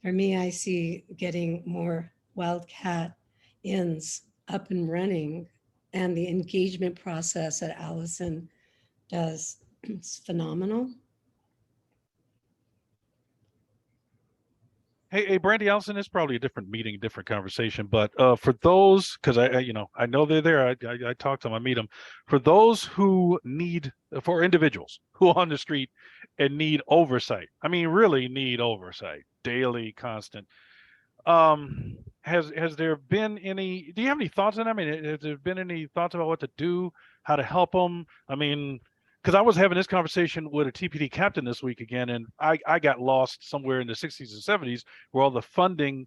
for me, I see getting more Wildcat Inns up and running, and the engagement process that Allison does, it's phenomenal. Hey, Brandy, Allison, it's probably a different meeting, different conversation, but for those, because I know they're there, I talk to them, I meet them. For those who need, for individuals who are on the street and need oversight, I mean, really need oversight, daily, constant. Has there been any? Do you have any thoughts on that? I mean, has there been any thoughts about what to do, how to help them? I mean, because I was having this conversation with a TPD captain this week again, and I got lost somewhere in the 60s and 70s where all the funding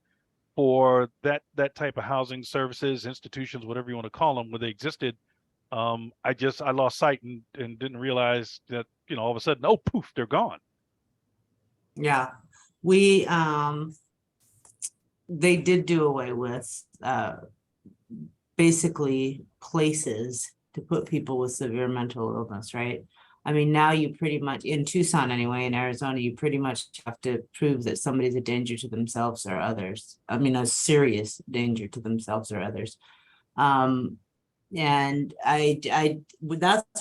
for that type of housing services, institutions, whatever you want to call them, where they existed. I lost sight and didn't realize that, all of a sudden, oh poof, they're gone. Yeah, we they did do away with basically places to put people with severe mental illness, right? I mean, now you pretty much, in Tucson anyway, in Arizona, you pretty much have to prove that somebody's a danger to themselves or others. I mean, a serious danger to themselves or others. And that's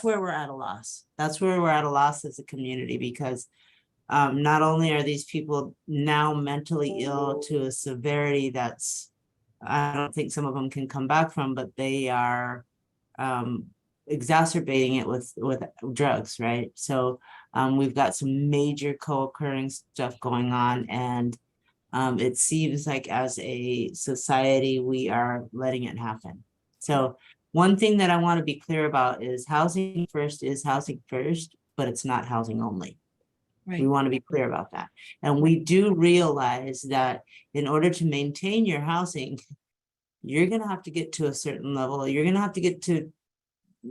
where we're at a loss. That's where we're at a loss as a community, because not only are these people now mentally ill to a severity that's, I don't think some of them can come back from, but they are exacerbating it with drugs, right? So we've got some major co-occurring stuff going on, and it seems like as a society, we are letting it happen. So one thing that I want to be clear about is housing first is housing first, but it's not housing only. Right. We want to be clear about that. And we do realize that in order to maintain your housing, you're going to have to get to a certain level. You're going to have to get to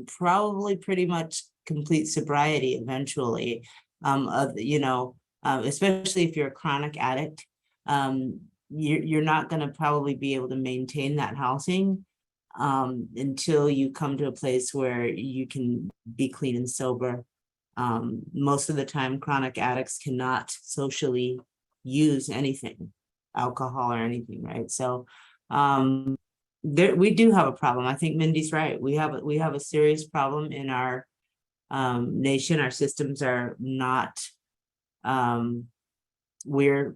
probably pretty much complete sobriety eventually, especially if you're a chronic addict. You're not going to probably be able to maintain that housing until you come to a place where you can be clean and sober. Most of the time, chronic addicts cannot socially use anything, alcohol or anything, right? So we do have a problem. I think Mindy's right. We have a serious problem in our nation. Our systems are not we're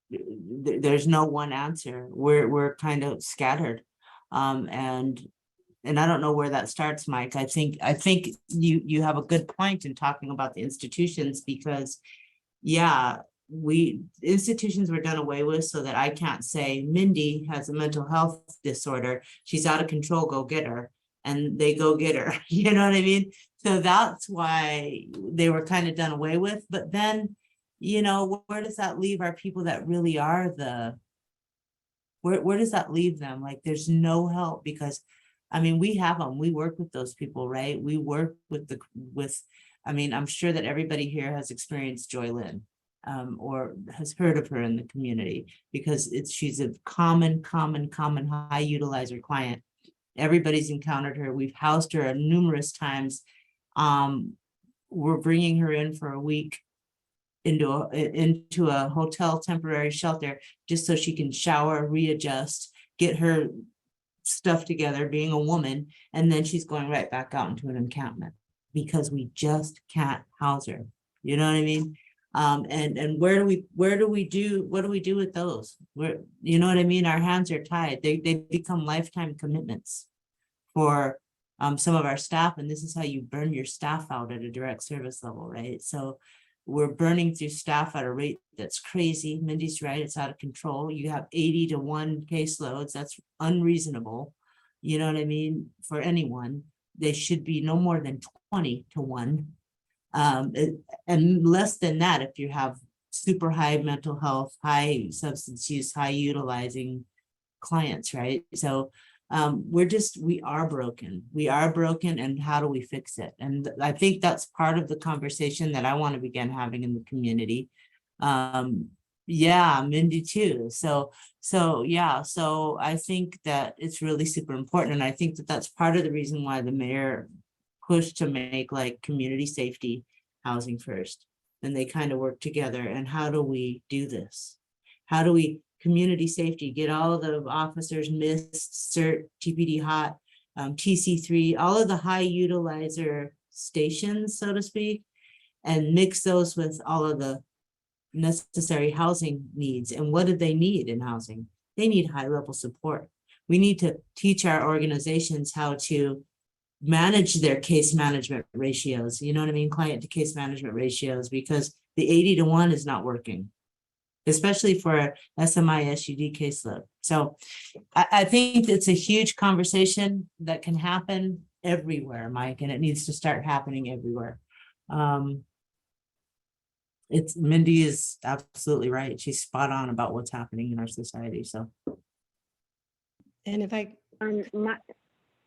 there's no one answer. We're kind of scattered. And I don't know where that starts, Mike. I think you have a good point in talking about the institutions, because yeah, institutions were done away with so that I can't say Mindy has a mental health disorder, she's out of control, go get her. And they go get her, you know what I mean? So that's why they were kind of done away with. But then, where does that leave our people that really are where does that leave them? Like, there's no help, because I mean, we have them, we work with those people, right? We work with I mean, I'm sure that everybody here has experienced Joy Lynn, or has heard of her in the community, because she's a common high utilizer client. Everybody's encountered her. We've housed her numerous times. We're bringing her in for a week into a hotel temporary shelter, just so she can shower, readjust, get her stuff together, being a woman, and then she's going right back out into an encampment, because we just can't house her. You know what I mean? And what do we do with those? You know what I mean? Our hands are tied. They become lifetime commitments for some of our staff, and this is how you burn your staff out at a direct service level, right? So we're burning through staff at a rate that's crazy. Mindy's right, it's out of control. You have 80 to 1 caseloads. That's unreasonable. You know what I mean? For anyone, they should be no more than 20 to 1. And less than that if you have super high mental health, high substance use, high utilizing clients, right? So we are broken. And how do we fix it? And I think that's part of the conversation that I want to begin having in the community. Yeah, Mindy too. So I think that it's really super important. And I think that that's part of the reason why the mayor pushed to make like community safety housing first. And they kind of work together. And how do we do this? How do we community safety, get all of the officers, MIST, CERT, TPD hot, TC3, all of the high utilizer stations, so to speak, and mix those with all of the necessary housing needs. And what do they need in housing? They need high level support. We need to teach our organizations how to manage their case management ratios, you know what I mean? Client to case management ratios, because the 80 to 1 is not working, especially for SMI SUD caseload. So I think it's a huge conversation that can happen everywhere, Mike, and it needs to start happening everywhere. Mindy is absolutely right. She's spot on about what's happening in our society. So, And if I,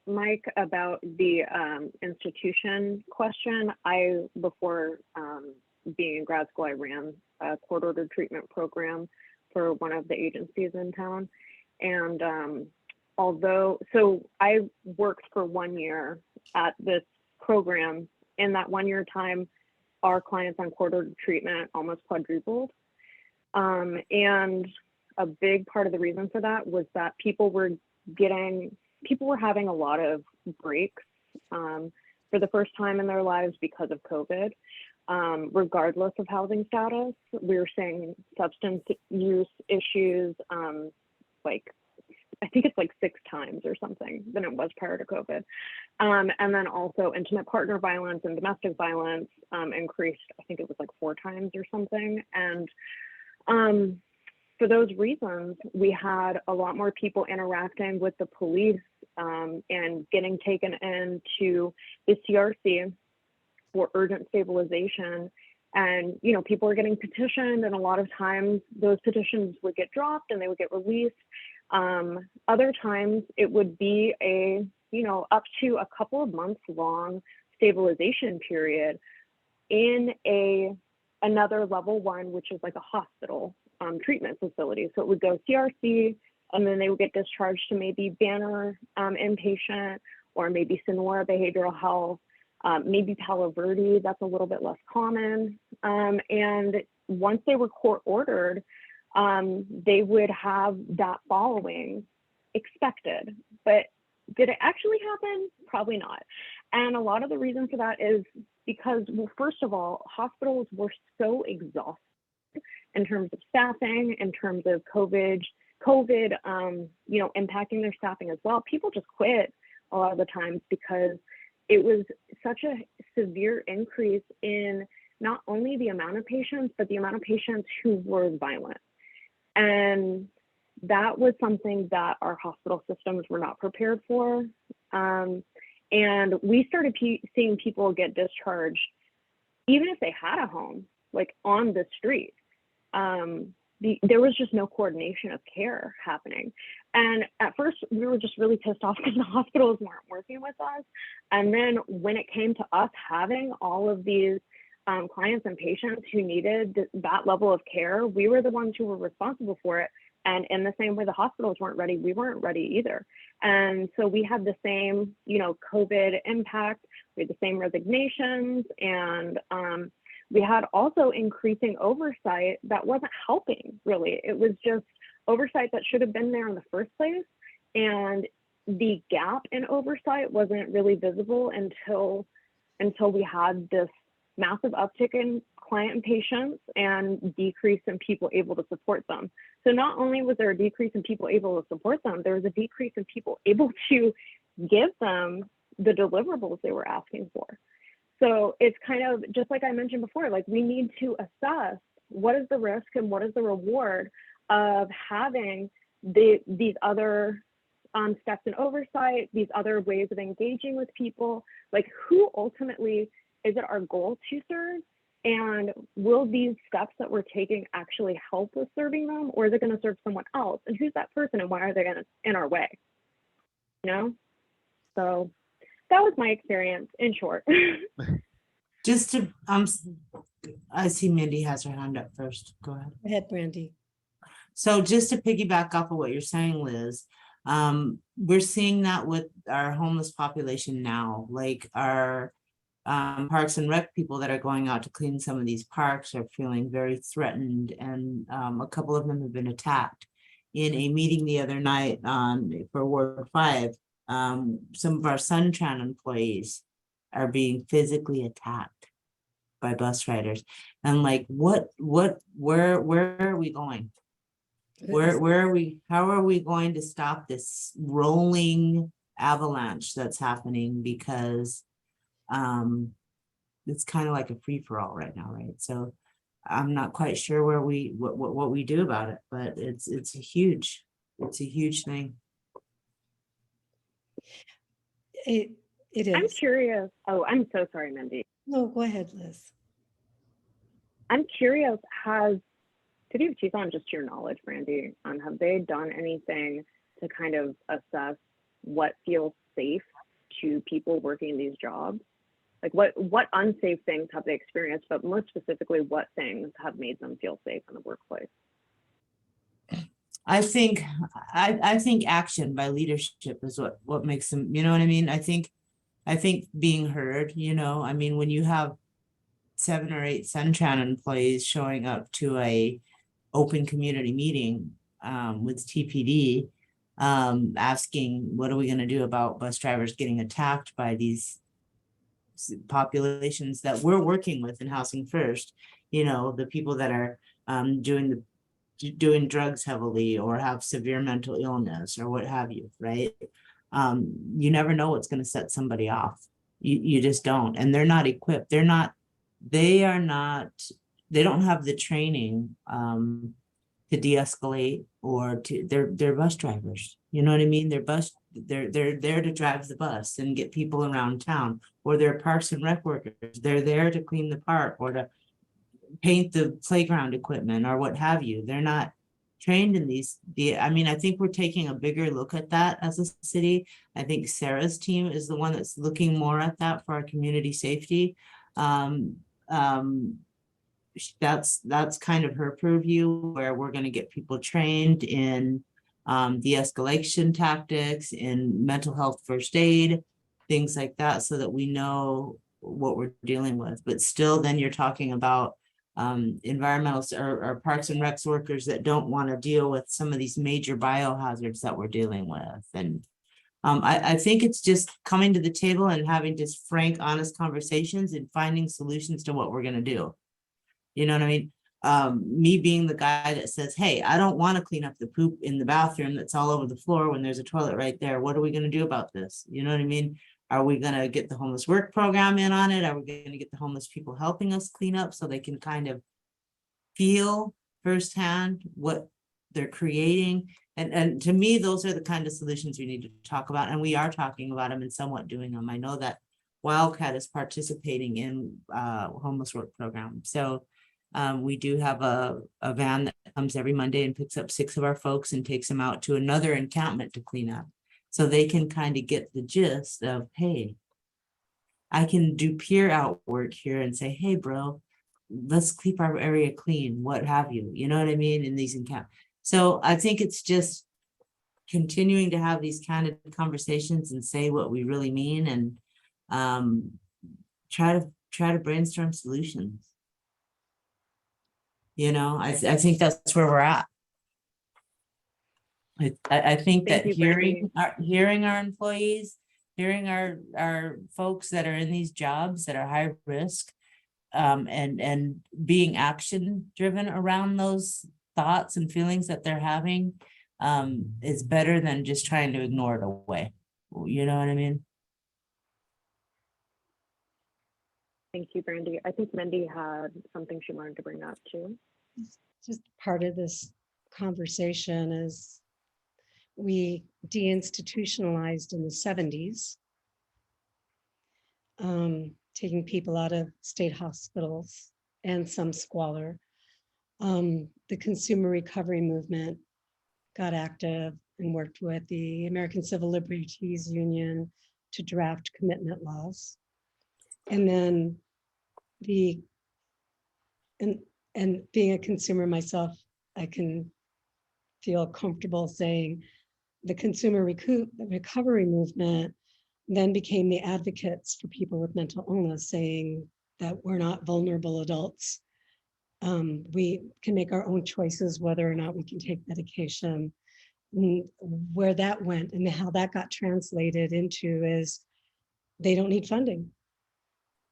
Mike, about the institution question, before being in grad school, I ran a court ordered treatment program for one of the agencies in town. And so I worked for 1 year at this program. In that 1 year time, our clients on court ordered treatment almost quadrupled. And a big part of the reason for that was that people were having a lot of breaks for the first time in their lives because of COVID. Regardless of housing status, we were seeing substance use issues, I think it's like 6 times or something than it was prior to COVID. And then also intimate partner violence and domestic violence increased, I think it was like 4 times or something. And for those reasons, we had a lot more people interacting with the police and getting taken into the CRC for urgent stabilization. And, people were getting petitioned, and a lot of times those petitions would get dropped and they would get released. Other times it would be up to a couple of months long stabilization period in another level 1, which is like a hospital treatment facility. So it would go CRC, and then they would get discharged to maybe Banner inpatient, or maybe Sonora Behavioral Health, maybe Palo Verde. That's a little bit less common. And once they were court ordered, they would have that following expected. But did it actually happen? Probably not. And a lot of the reason for that is because, well, first of all, hospitals were so exhausted in terms of staffing, in terms of COVID, you know, impacting their staffing as well. People just quit a lot of the times because it was such a severe increase in not only the amount of patients, but the amount of patients who were violent. And that was something that our hospital systems were not prepared for. And we started seeing people get discharged, even if they had a home, like on the street. There was just no coordination of care happening. And at first we were just really pissed off because the hospitals weren't working with us. And then when it came to us having all of these clients and patients who needed that level of care, we were the ones who were responsible for it. And in the same way the hospitals weren't ready, we weren't ready either. And so we had the same, you know, COVID impact, we had the same resignations, and we had also increasing oversight that wasn't helping, really. It was just oversight that should have been there in the first place. And the gap in oversight wasn't really visible until we had this massive uptick in client and patients and decrease in people able to support them. So not only was there a decrease in people able to support them, there was a decrease in people able to give them the deliverables they were asking for. So it's kind of just like I mentioned before, like we need to assess what is the risk and what is the reward of having these other steps in oversight, these other ways of engaging with people. Like, who ultimately is it our goal to serve? And will these steps that we're taking actually help with serving them, or is it going to serve someone else? And who's that person, and why are they in our way? You know? So that was my experience in short. Just to, I see Mindy has her hand up first. Go ahead. Go ahead, Brandy. So just to piggyback off of what you're saying, Liz, we're seeing that with our homeless population now, like our parks and rec people that are going out to clean some of these parks are feeling very threatened, and a couple of them have been attacked. In a meeting the other night for Ward 5, some of our Suntran employees are being physically attacked by bus riders. And like, where are we going? Where are we, how are we going to stop this rolling avalanche that's happening? Because it's kind of like a free-for-all right now, right? So I'm not quite sure where what we do about it, but it's a huge thing. It is. I'm curious. Oh, I'm so sorry, Mindy. No, go ahead, Liz. I'm curious, City of Tucson, just to your knowledge, Brandy, have they done anything to kind of assess what feels safe to people working these jobs? Like what unsafe things have they experienced, but more specifically, what things have made them feel safe in the workplace? I think action by leadership is what makes them, you know what I mean? I think being heard, you know, I mean, when you have 7 or 8 Suntran employees showing up to a open community meeting with TPD, asking, what are we going to do about bus drivers getting attacked by these populations that we're working with in Housing First, you know, the people that are doing drugs heavily or have severe mental illness or what have you, right? You never know what's going to set somebody off. You just don't. And they're not equipped. They don't have the training to de-escalate or they're bus drivers. You know what I mean? They're there to drive the bus and get people around town, or they're parks and rec workers. They're there to clean the park or to paint the playground equipment or what have you. They're not trained in these. I mean, I think we're taking a bigger look at that as a city. I think Sarah's team is the one that's looking more at that for our community safety. That's kind of her purview, where we're going to get people trained in de-escalation tactics, in mental health first aid, things like that, so that we know what we're dealing with. But still, then you're talking about environmental or parks and recs workers that don't want to deal with some of these major biohazards that we're dealing with. And I think it's just coming to the table and having just frank, honest conversations and finding solutions to what we're gonna do. You know what I mean? Me being the guy that says, hey, I don't want to clean up the poop in the bathroom that's all over the floor when there's a toilet right there. What are we gonna do about this? You know what I mean? Are we gonna get the homeless work program in on it? Are we gonna get the homeless people helping us clean up so they can kind of feel firsthand what they're creating? And to me, those are the kind of solutions we need to talk about, and we are talking about them and somewhat doing them. I know that Wildcat is participating in homeless work program. So we do have a van that comes every Monday and picks up 6 of our folks and takes them out to another encampment to clean up. So they can kind of get the gist of, hey, I can do peer out work here and say, hey, bro, let's keep our area clean, what have you, you know what I mean, in these encampments. So I think it's just continuing to have these kind of conversations and say what we really mean, and try to brainstorm solutions. You know, I think that's where we're at. I think that Thank you, Brandy. hearing our employees, hearing our folks that are in these jobs that are high risk, and being action driven around those thoughts and feelings that they're having, is better than just trying to ignore it away. You know what I mean? Thank you, Brandy. I think Mindy had something she wanted to bring up too. Just part of this conversation is we deinstitutionalized in the 70s, taking people out of state hospitals and some squalor. The consumer recovery movement got active and worked with the American Civil Liberties Union to draft commitment laws. And then and being a consumer myself, I can feel comfortable saying the consumer recovery movement then became the advocates for people with mental illness, saying that we're not vulnerable adults. We can make our own choices whether or not we can take medication. And where that went and how that got translated into is they don't need funding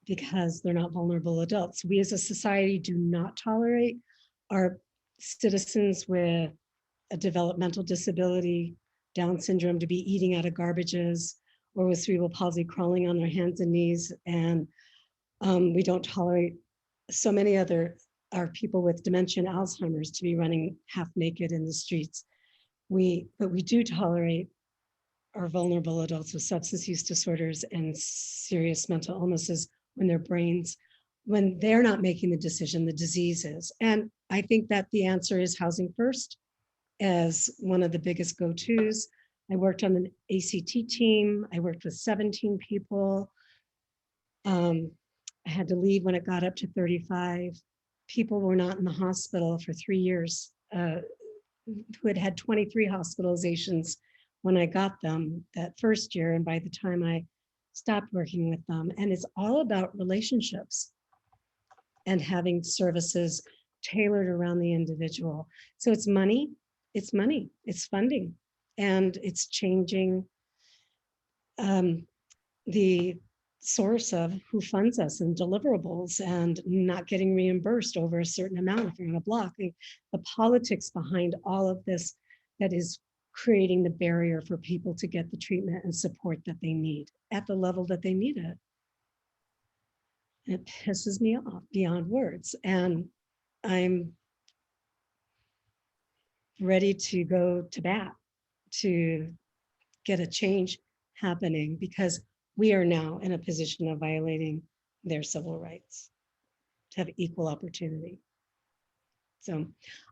because they're not vulnerable adults. We as a society do not tolerate our citizens with a developmental disability, Down syndrome, to be eating out of garbages, or with cerebral palsy crawling on their hands and knees. And we don't tolerate so many other our people with dementia and Alzheimer's to be running half naked in the streets. But we do tolerate our vulnerable adults with substance use disorders and serious mental illnesses when they're not making the decision, the disease is. And I think that the answer is housing first as one of the biggest go-tos. I worked on an ACT team. I worked with 17 people. I had to leave when it got up to 35. People were not in the hospital for 3 years, who had had 23 hospitalizations when I got them that first year. And by the time I stopped working with them, and it's all about relationships and having services tailored around the individual. So it's money, it's funding, and it's changing the source of who funds us and deliverables, and not getting reimbursed over a certain amount if you're on a block. The politics behind all of this that is creating the barrier for people to get the treatment and support that they need at the level that they need it. It pisses me off beyond words. And I'm ready to go to bat to get a change happening, because we are now in a position of violating their civil rights to have equal opportunity. So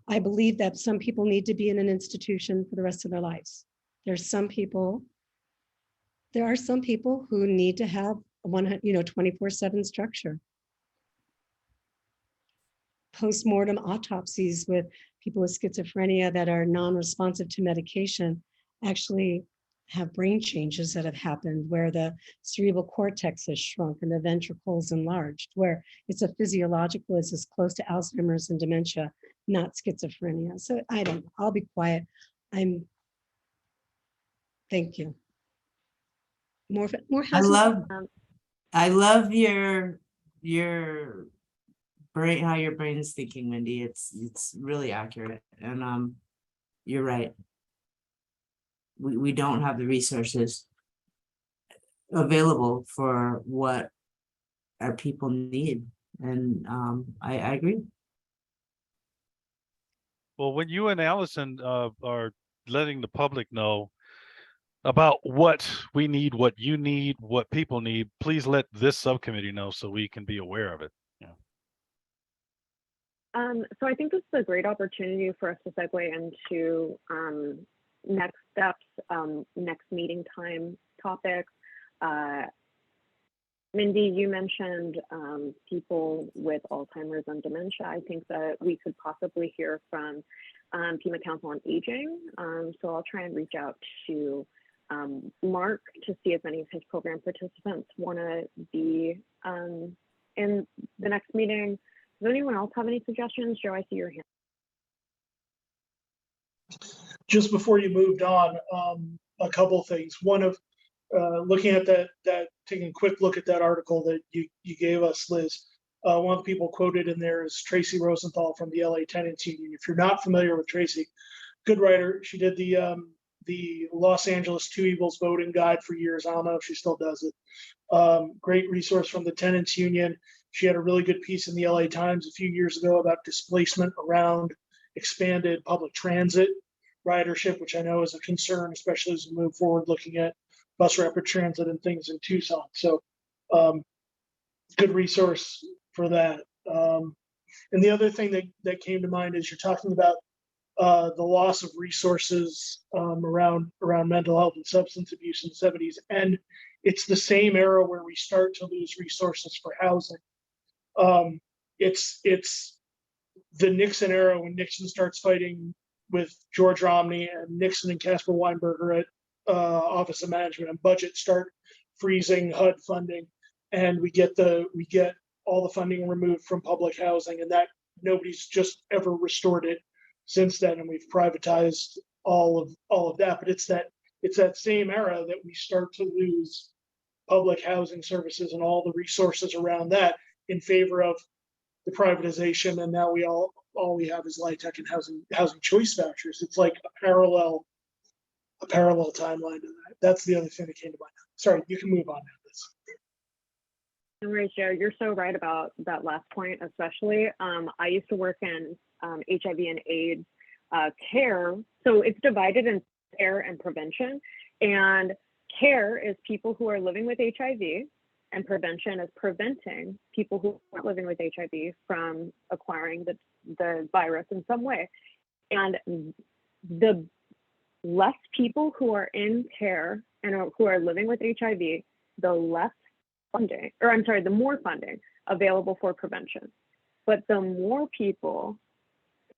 I believe that some people need to be in an institution for the rest of their lives. There are some people who need to have 24/7 structure. Post-mortem autopsies with people with schizophrenia that are non-responsive to medication actually have brain changes that have happened, where the cerebral cortex has shrunk and the ventricles enlarged, where it's a physiological, it's as close to Alzheimer's and dementia, not schizophrenia. So I'll be quiet. Thank you. more I housing. love, Um, I love your brain, how your brain is thinking, Mindy. It's really accurate. And you're right. We don't have the resources available for what our people need. And I agree. Well, when you and Allison are letting the public know about what we need, what you need, what people need, please let this subcommittee know so we can be aware of it. Yeah. So I think this is a great opportunity for us to segue into next steps, next meeting time topics. Mindy, you mentioned people with Alzheimer's and dementia. I think that we could possibly hear from Pima Council on Aging. So I'll try and reach out to Mark to see if any of his program participants want to be in the next meeting. Does anyone else have any suggestions? Joe, I see your hand. Just before you moved on, a couple things. One of looking at that, taking a quick look at that article that you gave us, Liz. One of the people quoted in there is Tracy Rosenthal from the LA Tenants Union. If you're not familiar with Tracy, good writer. She did the Los Angeles Two Evils voting guide for years. I don't know if she still does it. Great resource from the Tenants Union. She had a really good piece in the LA Times a few years ago about displacement around expanded public transit ridership, which I know is a concern, especially as we move forward looking at bus rapid transit and things in Tucson. So good resource for that. And the other thing that came to mind is you're talking about the loss of resources around mental health and substance abuse in the 70s. And it's the same era where we start to lose resources for housing. It's the Nixon era when Nixon starts fighting with George Romney, and Nixon and Casper Weinberger at Office of Management and Budget start freezing HUD funding, and we get all the funding removed from public housing, and that nobody's just ever restored it since then, and we've privatized all of that. But it's that same era that we start to lose public housing services and all the resources around that in favor of the privatization, and now all we have is LIHTC and housing choice vouchers. It's like a parallel timeline to that. That's the other thing that came to mind. Sorry, you can move on now. No worries, Joe. You're so right about that last point, especially. I used to work in HIV and AIDS care. So it's divided in care and prevention. And care is people who are living with HIV, and prevention is preventing people who are living with HIV from acquiring the virus in some way. And the less people who are in care and who are living with HIV, the less funding, or I'm sorry, the more funding available for prevention. But the more people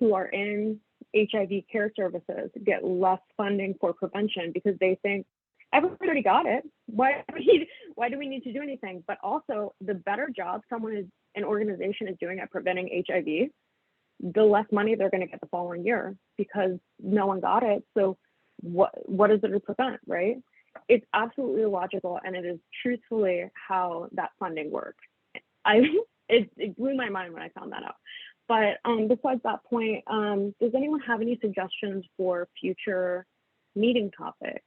who are in HIV care services get less funding for prevention because they think everybody got it. Why do we need to do anything? But also, the better job an organization is doing at preventing HIV, the less money they're going to get the following year because no one got it. So what is it to prevent, right? It's absolutely illogical, and it is truthfully how that funding works. It blew my mind when I found that out. But besides that point, does anyone have any suggestions for future meeting topics?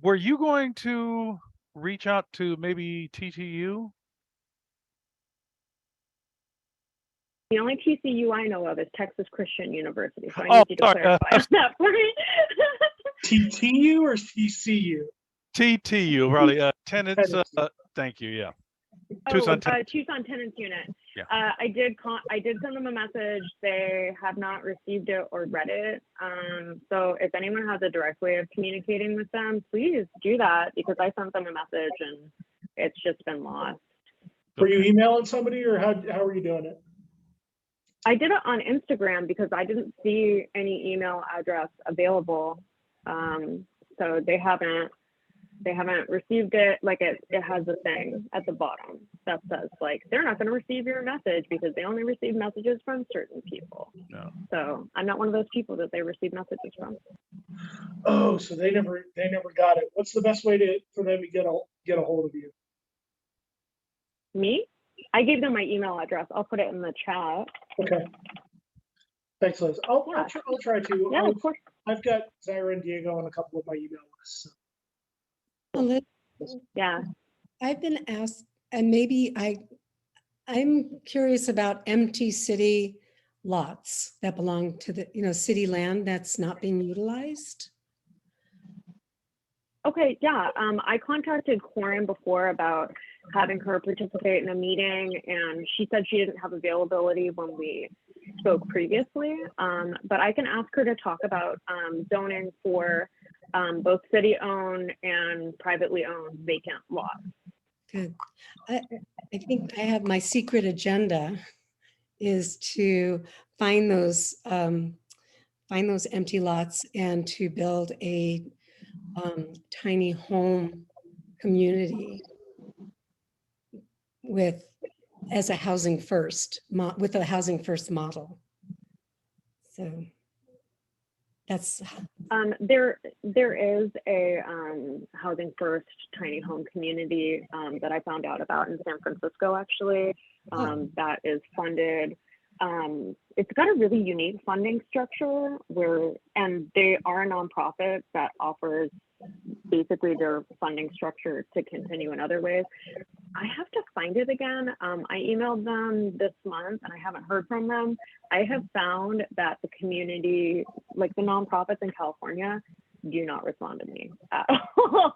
Were you going to reach out to maybe TTU? The only TCU I know of is Texas Christian University, so I Oh, need you to sorry. clarify on that for me. TTU or TCU? TTU, probably. Tenants. Thank you. Yeah. Tucson Tenants Unit. Yeah. I did send them a message. They have not received it or read it. So if anyone has a direct way of communicating with them, please do that, because I sent them a message and it's just been lost. Were you emailing somebody, or how are you doing it? I did it on Instagram because I didn't see any email address available. So they haven't received it. Like it has a thing at the bottom. that says like they're not going to receive your message because they only receive messages from certain people. No. So I'm not one of those people that they receive messages from. Oh, so they never got it. What's the best way for them to get a hold of you? Me? I gave them my email address. I'll put it in the chat. Okay. Thanks, Liz. I'll try to. Yeah, of course. I've got Zaira and Diego on a couple of my email lists. Well, Liz, Yeah. I've been asked, and maybe I'm curious about empty city lots that belong to the, city land that's not being utilized. Okay, yeah. I contacted Corin before about having her participate in a meeting, and she said she didn't have availability when we spoke previously. But I can ask her to talk about zoning for both city-owned and privately owned vacant lots. Good. I think I have my secret agenda is to find those empty lots and to build a tiny home community with a housing first model. So that's there is a housing first tiny home community that I found out about in San Francisco, actually, that is funded. It's got a really unique funding structure and they are a nonprofit that offers basically their funding structure to continue in other ways. I have to find it again. I emailed them this month and I haven't heard from them. I have found that the community, like the nonprofits in California, do not respond to me at all.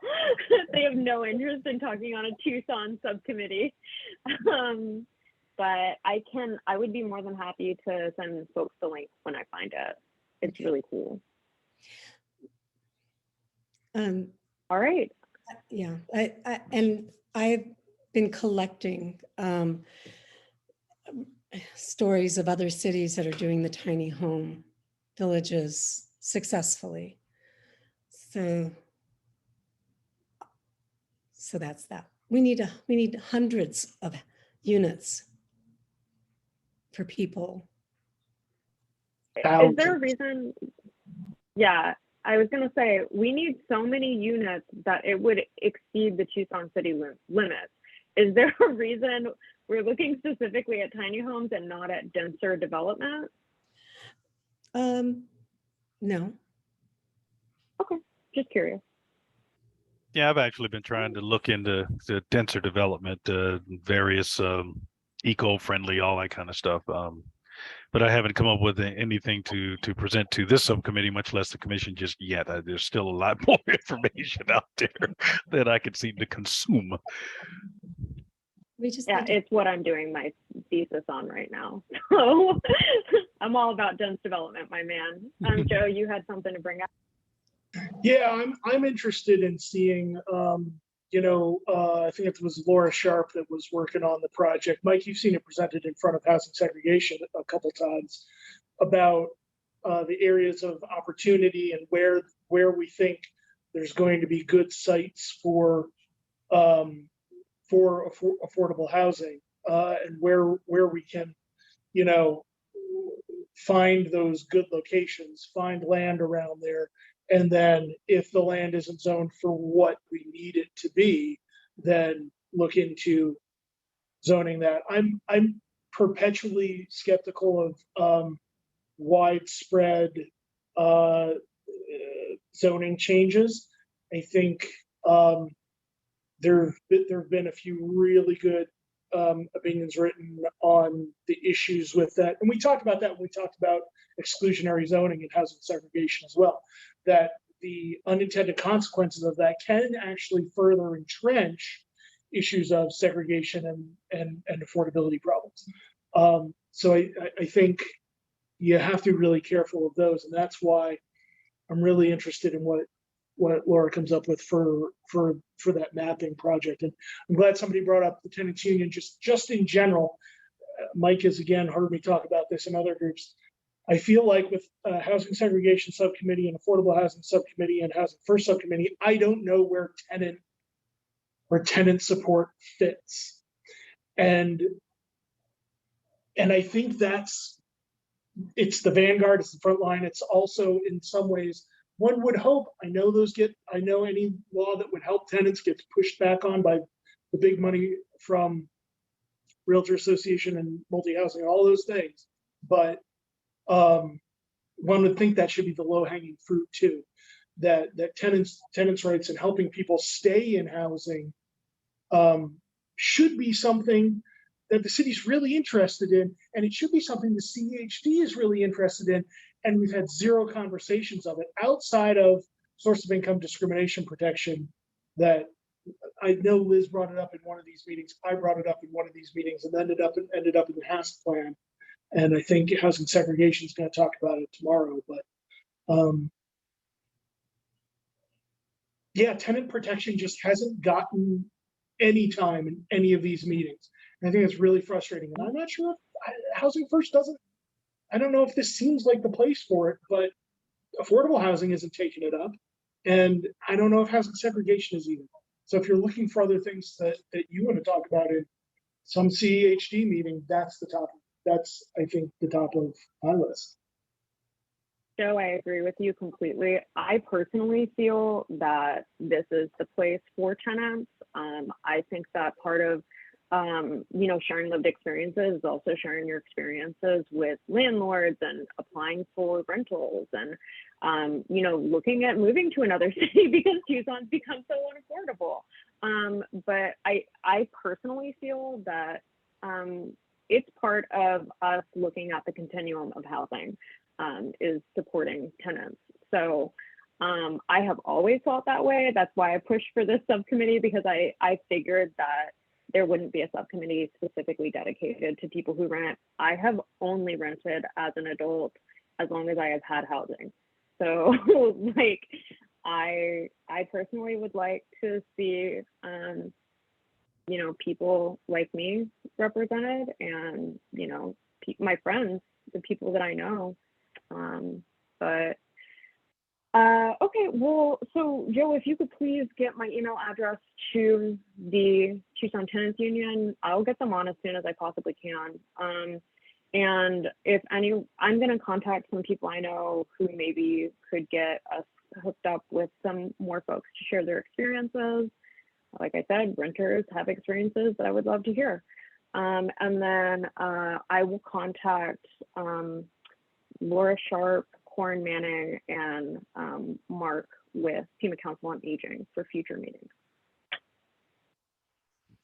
They have no interest in talking on a Tucson subcommittee. But I would be more than happy to send folks the link when I find it. It's really cool. All right. Yeah, I've been collecting stories of other cities that are doing the tiny home villages successfully. So that's that. We need hundreds of units for people. Is there a reason? Yeah, I was going to say, we need so many units that it would exceed the Tucson city limits. Is there a reason we're looking specifically at tiny homes and not at denser development? No. Okay, just curious. Yeah, I've actually been trying to look into the denser development, various eco-friendly, all that kind of stuff. But I haven't come up with anything to present to this subcommittee, much less the commission just yet. There's still a lot more information out there that I could seem to consume. It's what I'm doing my thesis on right now. So I'm all about dense development, my man. Joe, you had something to bring up. Yeah, I'm interested in seeing, I think it was Laura Sharp that was working on the project. Mike, you've seen it presented in front of housing segregation a couple times about the areas of opportunity and where we think there's going to be good sites for affordable housing and where we can, find those good locations, find land around there. And then if the land isn't zoned for what we need it to be, then look into zoning that. I'm perpetually skeptical of widespread zoning changes. I think there have been a few really good opinions written on the issues with that. And we talked about that when we talked about exclusionary zoning and housing segregation as well, that the unintended consequences of that can actually further entrench issues of segregation and affordability problems. So I think you have to be really careful of those. And that's why I'm really interested in what Laura comes up with for that mapping project. And I'm glad somebody brought up the tenants union just in general. Mike has again heard me talk about this in other groups. I feel like with housing segregation subcommittee and affordable housing subcommittee and housing first subcommittee, I don't know where tenant support fits. And I think it's the vanguard, it's the front line. It's also in some ways, one would hope, I know any law that would help tenants gets pushed back on by the big money from Realtor Association and multi-housing, all those things. But one would think that should be the low-hanging fruit too, that tenants rights and helping people stay in housing should be something that the city's really interested in, and it should be something the CHD is really interested in. And we've had zero conversations of it outside of source of income discrimination protection. That I know Liz brought it up in one of these meetings. I brought it up in one of these meetings, and ended up in the HASC plan. And I think housing segregation is going to talk about it tomorrow. But yeah, tenant protection just hasn't gotten any time in any of these meetings. And I think it's really frustrating. And I'm not sure if Housing First doesn't, I don't know if this seems like the place for it, but affordable housing isn't taking it up. And I don't know if housing segregation is either. So if you're looking for other things that you want to talk about in some CHD meeting, that's I think the top of my list. Joe, I agree with you completely. I personally feel that this is the place for tenants. I think that part of sharing lived experiences is also sharing your experiences with landlords and applying for rentals and looking at moving to another city because Tucson's become so unaffordable. But I personally feel that it's part of us looking at the continuum of housing. Is supporting tenants. So I have always thought that way. That's why I pushed for this subcommittee, because I figured that there wouldn't be a subcommittee specifically dedicated to people who rent. I have only rented as an adult as long as I have had housing. So like I personally would like to see people like me represented, and my friends, the people that I know. Okay, well, so Joe, if you could please get my email address to the Tucson Tenants Union, I'll get them on as soon as I possibly can. And I'm going to contact some people I know who maybe could get us hooked up with some more folks to share their experiences. Like I said, renters have experiences that I would love to hear. And then I will contact Laura Sharp, Corin Manning, and Mark with Pima Council on Aging for future meetings.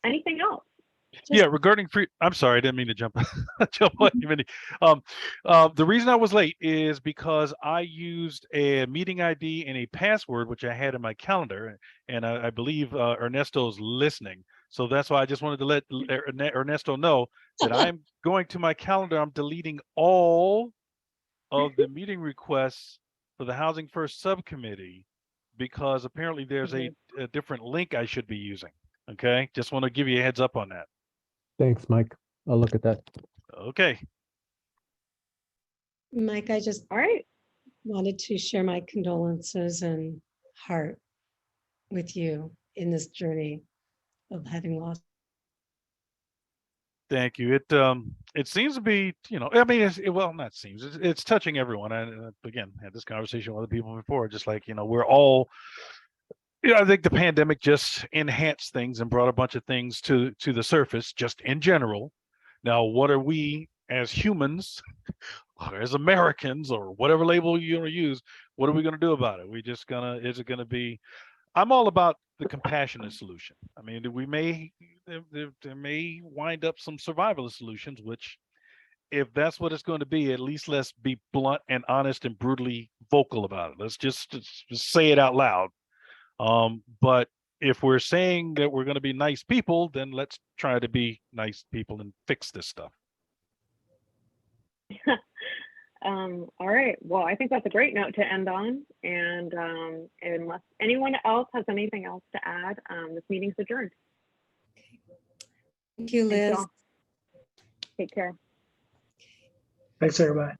Anything else? Yeah, regarding free, I'm sorry, I didn't mean to jump on you, Mindy. The reason I was late is because I used a meeting ID and a password, which I had in my calendar, and I believe Ernesto's listening. So that's why I just wanted to let Ernesto know that I'm going to my calendar. I'm deleting all of the meeting requests for the Housing First Subcommittee, because apparently there's a different link I should be using. Okay, just want to give you a heads up on that. Thanks, Mike. I'll look at that. Okay. Mike, I just All right. wanted to share my condolences and heart with you in this journey of having lost. Thank you. It seems to be, I mean, it's touching everyone. I again had this conversation with other people before, just like, we're all, I think the pandemic just enhanced things and brought a bunch of things to the surface, just in general. Now, what are we as humans, or as Americans, or whatever label you want to use, what are we going to do about it? Is it going to be, I'm all about the compassionate solution. I mean, there may wind up some survivalist solutions, which, if that's what it's going to be, at least let's be blunt and honest and brutally vocal about it. Let's just say it out loud. But if we're saying that we're going to be nice people, then let's try to be nice people and fix this stuff. All right. Well, I think that's a great note to end on. And unless anyone else has anything else to add, this meeting's adjourned. Thank you, Liz. Take care. Thanks, everybody.